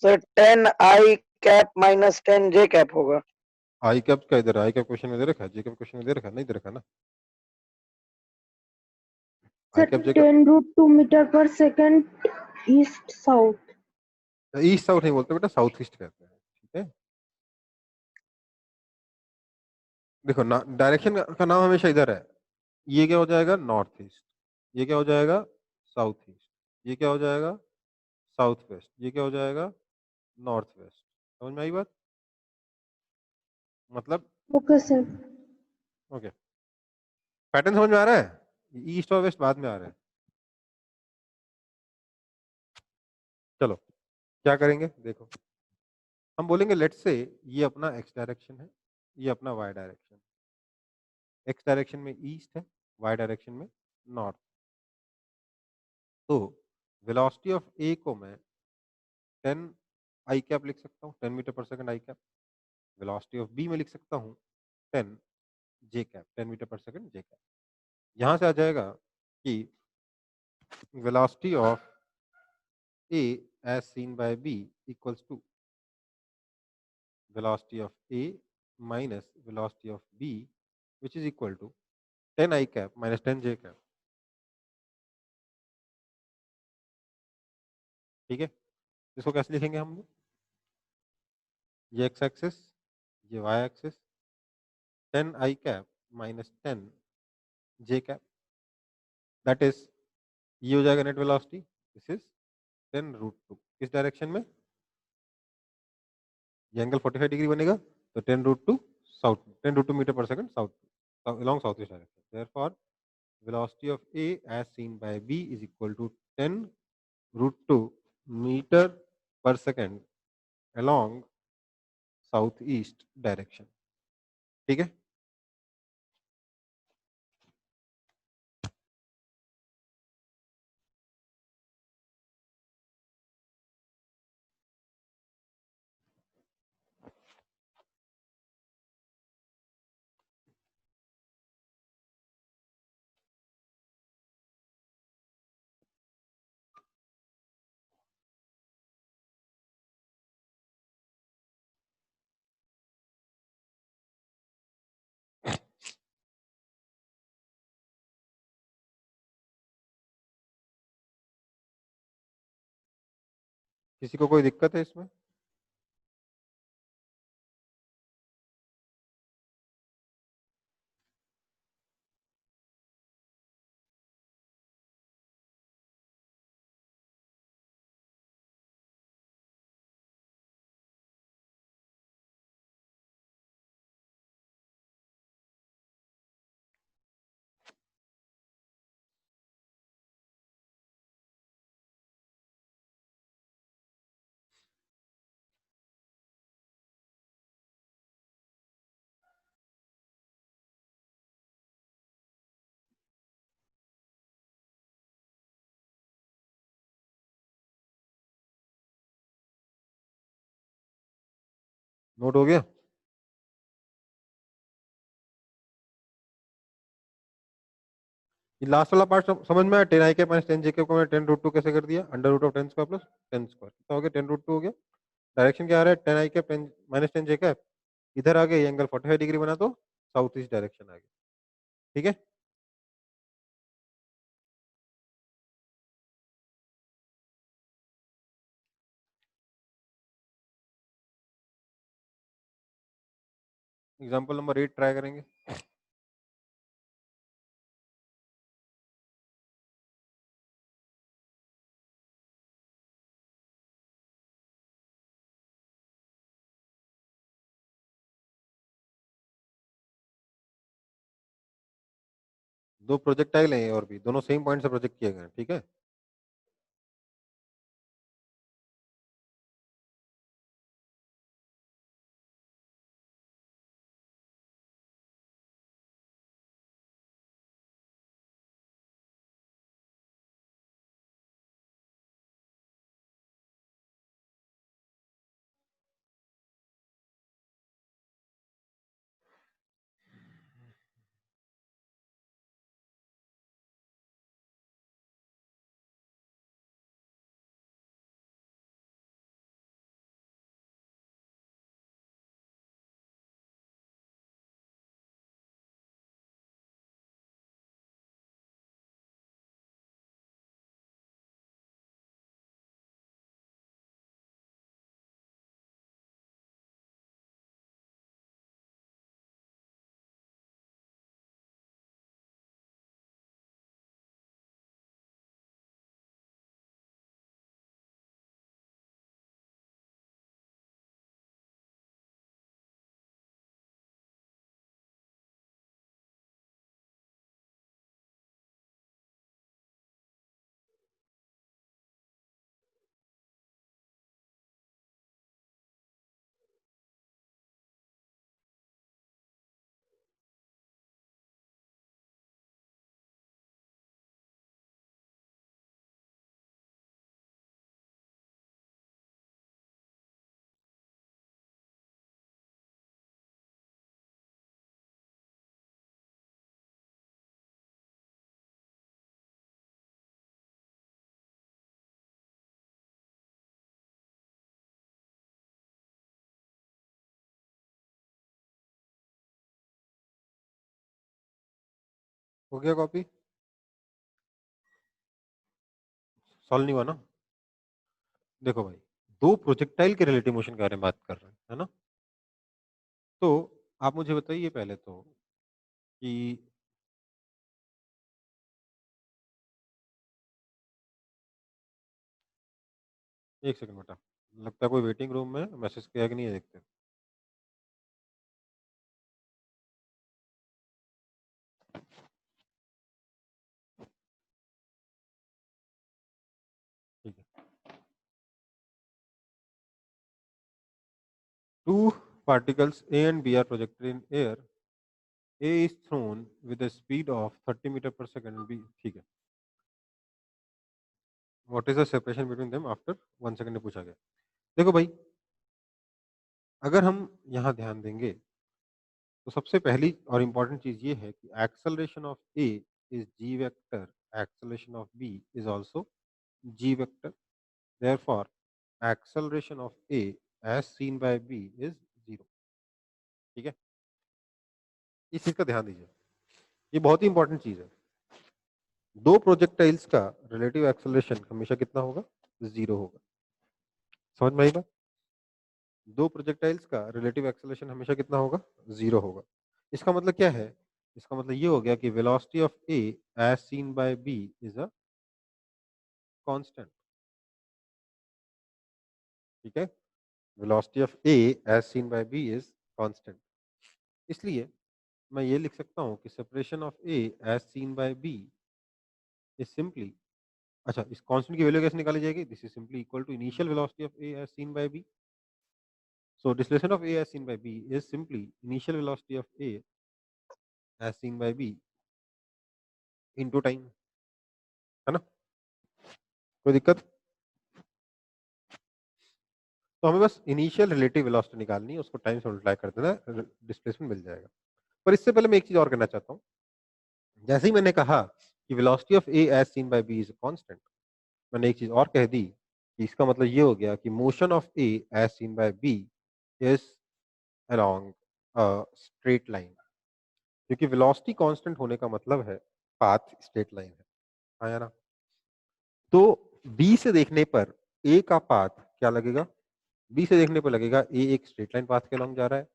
Sir, 10 I cap minus 10 J cap होगा। आई कैप का इधर, आई कैप क्वेश्चन में दे रखा है, जे कैप क्वेश्चन में दे रखा है, नहीं दे रखा ना? आई Sir, cap J cap 10 root 2 meter per second east south. East south नहीं बोलते बेटा, साउथ ईस्ट कहते हैं। ठीक है, देखो ना, डायरेक्शन का नाम हमेशा इधर है। ये क्या हो जाएगा, नॉर्थ ईस्ट। ये क्या हो जाएगा, साउथ ईस्ट। ये क्या हो जाएगा, साउथ वेस्ट। ये क्या हो जाएगा, नॉर्थ वेस्ट। समझ में आई बात? मतलब Okay, sir. ओके, पैटर्न समझ में आ रहा है? ईस्ट और वेस्ट बाद में आ रहे हैं। चलो क्या करेंगे, देखो हम बोलेंगे लेट्स से ये अपना एक्स डायरेक्शन है, ये अपना वाई डायरेक्शन। एक्स डायरेक्शन में ईस्ट है, वाई डायरेक्शन में नॉर्थ। तो वेलोसिटी ऑफ ए को मैं 10 आई कैप लिख सकता हूँ, 10 मीटर पर second i cap. Velocity of B में लिख सकता हूँ 10 जे कैप, 10 मीटर पर सेकंड जे कैप। यहाँ से आ जाएगा कि velocity of A as seen by B equals to velocity of A minus velocity of B, which is equal to 10 I cap minus 10 J cap। ठीक है, इसको कैसे लिखेंगे हम लोग, ये x एक्सिस, ये y axis, 10 I cap minus 10 J cap, that is, ये हो जाएगा net velocity, this is 10 root 2। किस डायरेक्शन में, ये एंगल 45 डिग्री बनेगा, तो 10 रूट 2 साउथ, 10 रूट 2 मीटर पर second south, along south east direction. therefore velocity of A as seen by B is equal to 10 root 2 meter per second along south east direction. ठीक है। किसी को कोई दिक्कत है इसमें? नोट हो गया? ये लास्ट वाला पार्ट समझ में आया? 10 i cap minus 10 j cap को मैंने 10 रूट 2 कैसे कर दिया? Under root of 10 square plus 10 square कितना हो गया? 10 रूट 2 हो गया। डायरेक्शन क्या आ रहा है? 10 i cap minus 10 j cap. इधर आ गया, ये एंगल 45 डिग्री बना तो साउथ ईस्ट डायरेक्शन आ गया। ठीक है, एग्जाम्पल नंबर 8 ट्राई करेंगे। दो प्रोजेक्टाइल हैं और भी दोनों सेम पॉइंट से प्रोजेक्ट किए गए हैं। ठीक है, हो गया कॉपी? सॉल्व नहीं हुआ ना? देखो भाई, दो प्रोजेक्टाइल के रिलेटिव मोशन के बारे में बात कर रहे हैं, है ना? तो आप मुझे बताइए पहले तो कि एक सेकंड बेटा, लगता है कोई वेटिंग रूम में मैसेज किया कि नहीं है, देखते हैं। ठीक है, two particles A and B are projected in air. A is thrown with a speed of 30 metre पर सेकंड and B, ठीक है। What is the separation between them after 1 second पूछा गया। देखो भाई, अगर हम यहाँ ध्यान देंगे तो सबसे पहली और इम्पोर्टेंट चीज ये है कि acceleration of A is g vector, acceleration of B is also g vector, therefore acceleration of A as seen by B is 0। ठीक है, इस चीज का ध्यान दीजिए, ये बहुत ही इंपॉर्टेंट चीज है। दो प्रोजेक्टाइल्स का रिलेटिव एक्सेलरेशन हमेशा कितना होगा? 0 होगा। समझ में आई बात? दो प्रोजेक्टाइल्स का रिलेटिव एक्सेलरेशन हमेशा कितना होगा? 0 होगा। इसका मतलब क्या है? इसका मतलब ये हो गया कि velocity of A as seen by B is a constant. ठीक है, velocity of A as seen by B is constant. इसलिए मैं ये लिख सकता हूँ कि separation of A as seen by B is simply, अच्छा इस कांस्टेंट की वैल्यू कैसे निकाली जाएगी? This is simply equal to initial velocity of A as seen by B. So displacement of A as seen by B is simply initial velocity of A as seen by B into time, है ना? कोई दिक्कत? तो हमें बस initial relative velocity निकालनी है, उसको टाइम से मल्टीप्लाई कर देना, डिस्प्लेसमेंट मिल जाएगा। पर इससे पहले मैं एक चीज और करना चाहता हूँ। जैसे ही मैंने कहा कि velocity of A as seen by B is constant, मैंने एक चीज और कह दी कि इसका मतलब ये हो गया कि motion of A as seen by B is along straight line, क्योंकि वेलोसिटी कांस्टेंट होने का मतलब है पाथ स्ट्रेट लाइन है। आया ना? तो बी से देखने पर ए का पाथ क्या लगेगा? बी से देखने पर लगेगा ए एक स्ट्रेट लाइन पाथ के अलॉन्ग जा रहा है,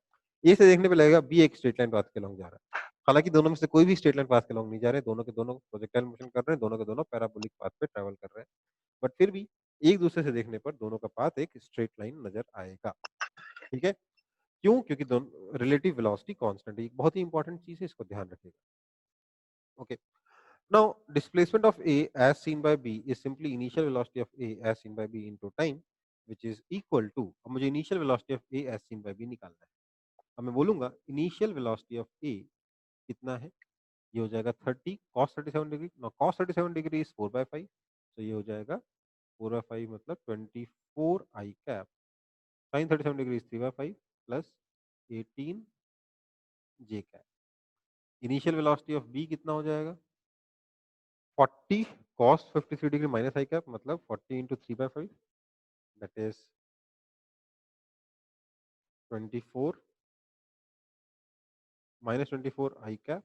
ए से देखने पर लगेगा बी एक स्ट्रेट लाइन पाथ के अलॉन्ग जा रहा है। हालांकि दोनों में से कोई भी स्ट्रेट लाइन पाथ के अलॉन्ग नहीं जा रहे, दोनों के दोनों प्रोजेक्टाइल मोशन कर रहे हैं, दोनों के दोनों पैराबोलिक पाथ पे ट्रैवल कर रहे हैं, बट फिर भी एक दूसरे से देखने पर दोनों का पाथ एक स्ट्रेट लाइन नजर आएगा। ठीक है, क्यों? क्योंकि दोनों रिलेटिव वेलोसिटी कांस्टेंट है। एक बहुत ही इंपॉर्टेंट चीज है, इसको ध्यान रखिएगा। Okay, now displacement of A as seen by B is simply initial velocity of A as seen by B into time, which is equal to, अब मुझे initial velocity of A as seen by B निकालना है। अब मैं बोलूंगा initial velocity of A कितना है? ये हो जाएगा 30 cos 37 degree. now cos 37 degree is 4/5, तो ये हो जाएगा 4/5 मतलब 24 I cap, sin 37 degree is 3/5 plus 18 J cap। initial velocity of B कितना हो जाएगा? 40 cos 53 degree minus I cap मतलब 40 into 3/5, that is 24 minus 24 I cap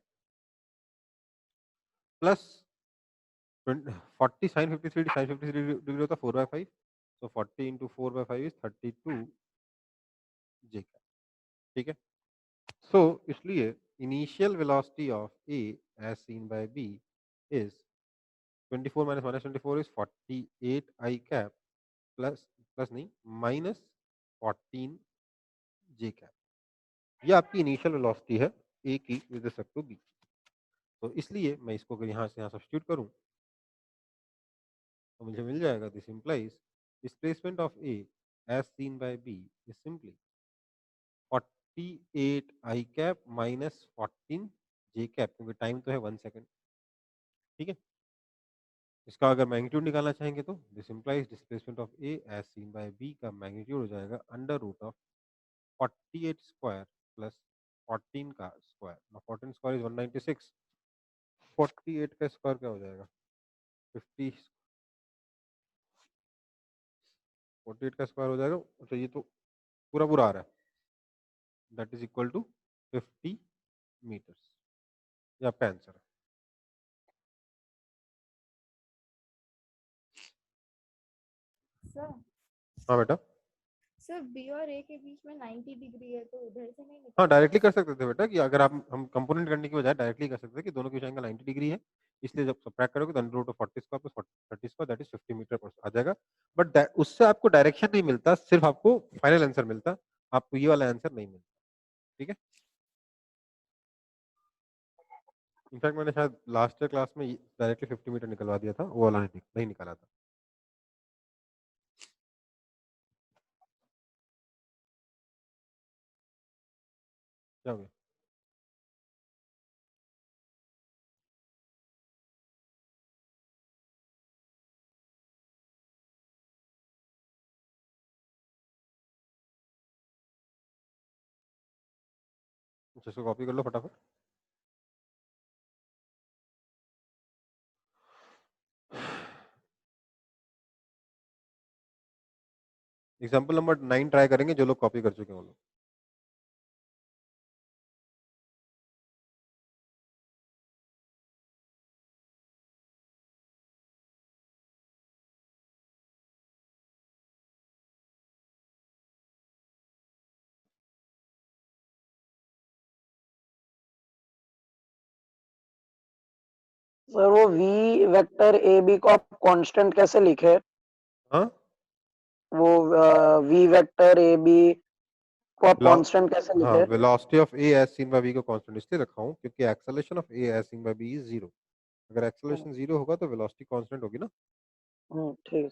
plus 40 sine 53 degree होता है 4/5, so 40 into 4/5 is 32 J cap. ठीक है, so इसलिए initial velocity of A as seen by B is 24 minus minus 24 is 48 I cap plus plus नहीं minus 14 J cap. ये आपकी initial velocity है A की विद रिस्पेक्ट टू बी। तो इसलिए मैं इसको अगर यहाँ से यहाँ सब्स्टिट्यूट करूँ तो मुझे मिल जाएगा, this implies displacement of A as seen by B is simply 48 I cap minus 14 J cap, क्योंकि टाइम तो है 1 सेकेंड। ठीक है, इसका अगर मैग्नीट्यूड निकालना चाहेंगे तो this implies displacement of A as seen by B का मैग्नीट्यूड हो जाएगा under root of 48 square plus 14 का स्क्वायर। 14 स्क्वायर इज 196, 48 का स्क्वायर क्या हो जाएगा? 50, 48 का स्क्वायर हो जाएगा। अच्छा ये तो पूरा पूरा आ रहा है, that is equal to 50 metres. ये आपका आंसर है। सर हाँ बेटा, सर बी और ए के बीच में 90 डिग्री है तो उधर से नहीं हाँ निकल डायरेक्टली कर सकते थे बेटा कि अगर आप हम कंपोनेंट करने की बजाय डायरेक्टली कर सकते थे कि दोनों की एंगल 90 डिग्री है, इसलिए जब सबट्रैक्ट करोगे तो under root of 40 square plus 30 square that is 50 metre पर आ जाएगा। बट उससे आपको डायरेक्शन नहीं मिलता, सिर्फ आपको फाइनल आंसर मिलता, आपको ये वाला आंसर नहीं मिलता। ठीक है, इनफैक्ट मैंने शायद लास्ट ईयर क्लास में डायरेक्टली 50 मीटर निकलवा दिया था, वो वाला नहीं निकाला था। क्या हो गया? अच्छा, इसको कॉपी कर लो फटाफट। एग्जाम्पल नंबर 9 ट्राई करेंगे जो लोग कॉपी कर चुके हैं वो लोग। सर वो वी वेक्टर ए बी को आप कांस्टेंट कैसे लिखे? हाँ वो वी वेक्टर ए बी को आप लो- कांस्टेंट कैसे हाँ लिखे? Velocity of A as seen by B को कांस्टेंट इसलिए रखा हूँ क्योंकि acceleration of A as seen by B is zero. अगर एक्सेलरेशन जीरो होगा तो वेलोसिटी कांस्टेंट होगी ना। ठीक है।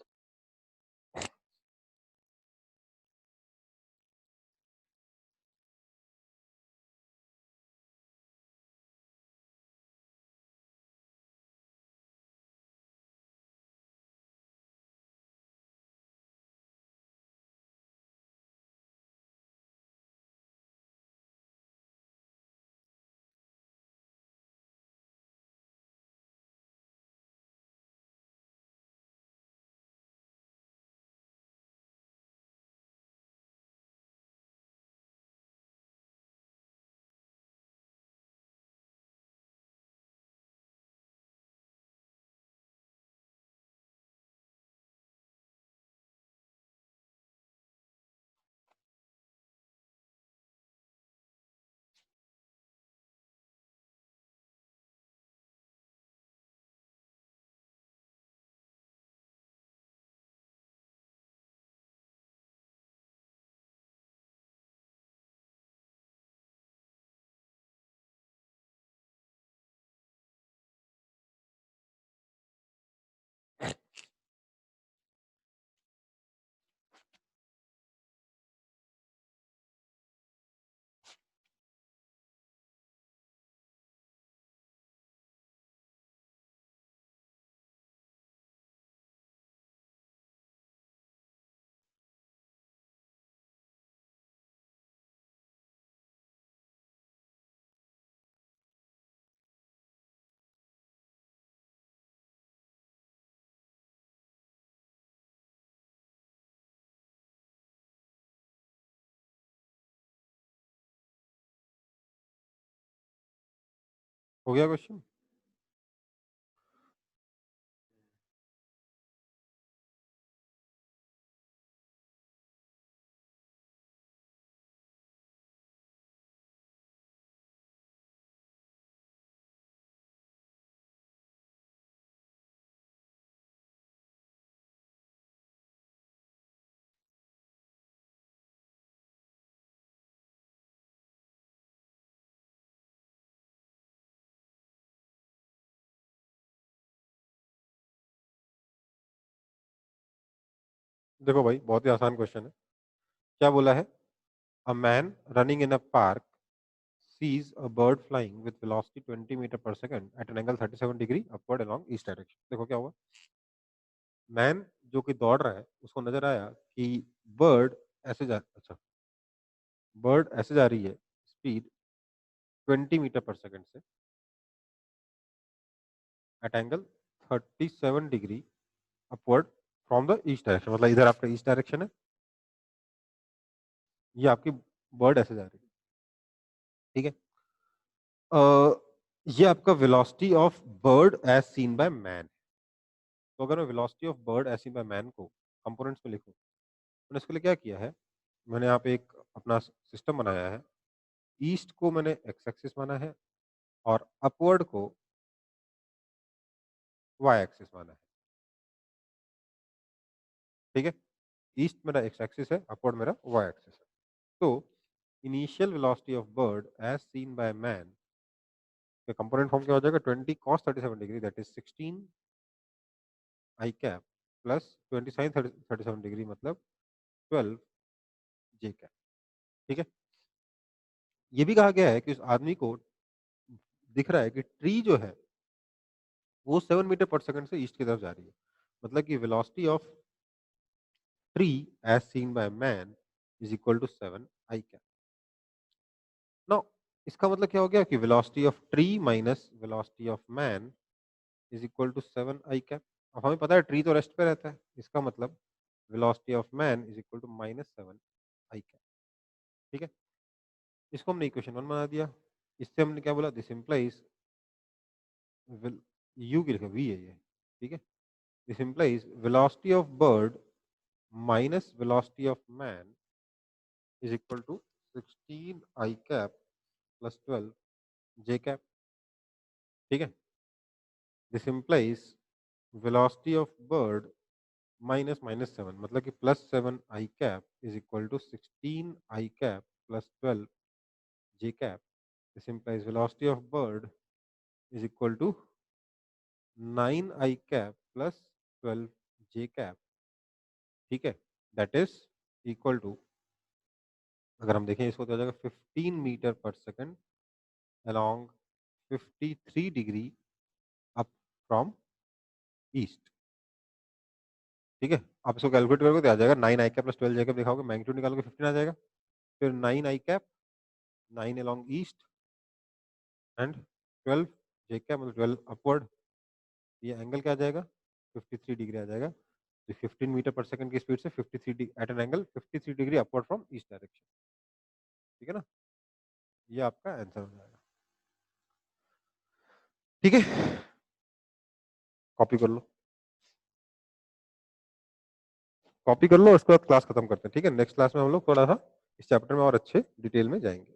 हो गया क्वेश्चन? देखो भाई बहुत ही आसान क्वेश्चन है। क्या बोला है? A man running in a park sees a bird flying with velocity 20 meter per second at an angle 37 degree upward along east direction। देखो क्या हुआ? मैन जो कि दौड़ रहा है उसको नजर आया कि बर्ड ऐसे जा अच्छा बर्ड ऐसे जा रही है स्पीड 20 मीटर पर सेकंड से at angle 37 degree upward from the east direction. मतलब इधर आपका ईस्ट डायरेक्शन है, ये आपकी बर्ड ऐसे जा रही है। ठीक है। ये आपका velocity of bird as seen by man. तो अगर मैं velocity of bird as seen by man को कंपोनेंट्स में लिखूं, मैंने इसके लिए क्या किया है, मैंने यहाँ पे एक अपना सिस्टम बनाया है। ईस्ट को मैंने एक्स एक्सिस माना है और अपवर्ड को वाई एक्सिस माना है। ठीक है। ईस्ट मेरा एक्स एक्सिस है, अपवर्ड मेरा वाई एक्सिस है। तो initial velocity of bird as seen by man के कंपोनेंट फॉर्म क्या हो जाएगा? 20 cos 37 degree that is 16 I cap plus 20 sin 37 degree मतलब 12 जे कैप। ठीक है। ये भी कहा गया है कि उस आदमी को दिख रहा है कि ट्री जो है वो 7 मीटर पर सेकंड से ईस्ट की तरफ जा रही है। मतलब कि velocity of tree as seen by man is equal to 7 I cap. Now इसका मतलब क्या हो गया कि velocity of tree minus velocity of man is equal to 7 I cap. अब हमें पता है ट्री तो रेस्ट पे रहता है, इसका मतलब velocity of man is equal to minus 7 I cap. ठीक है। इसको हमने इक्वेशन 1 बना दिया। इससे हमने क्या बोला? दिस इम्प्लाइज यू की लिखा वी है ये। ठीक है। This implies velocity of bird minus velocity of man is equal to 16 I cap plus 12 j cap. ठीक है। This implies velocity of bird minus minus 7, मतलब कि +7 आई cap is equal to 16 I cap plus 12 j cap. This implies velocity of bird is equal to 9 i cap plus 12 j cap. ठीक है, that is equal to, अगर हम देखें इसको तो आ जाएगा 15 मीटर पर second along 53 degree up from east. ठीक है, आप इसको कैलकुलेट करोगे तो आ जाएगा 9 i cap plus 12 j cap. दिखाओगे मैग्नीट्यूड निकालोगे 15 आ जाएगा, फिर 9 i cap, 9 along east and 12 j cap मतलब 12 अपवर्ड. ये एंगल क्या आ जाएगा, 53 डिग्री आ जाएगा. तो 15 मीटर पर सेकंड की स्पीड से 53 at an angle 53 degree upward from east direction. ठीक है ना, ये आपका आंसर हो जाएगा. ठीक है, कॉपी कर लो, कॉपी कर लो, उसके बाद क्लास खत्म करते हैं. ठीक है, नेक्स्ट क्लास में हम लोग थोड़ा सा इस चैप्टर में और अच्छे डिटेल में जाएंगे.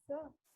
Sir.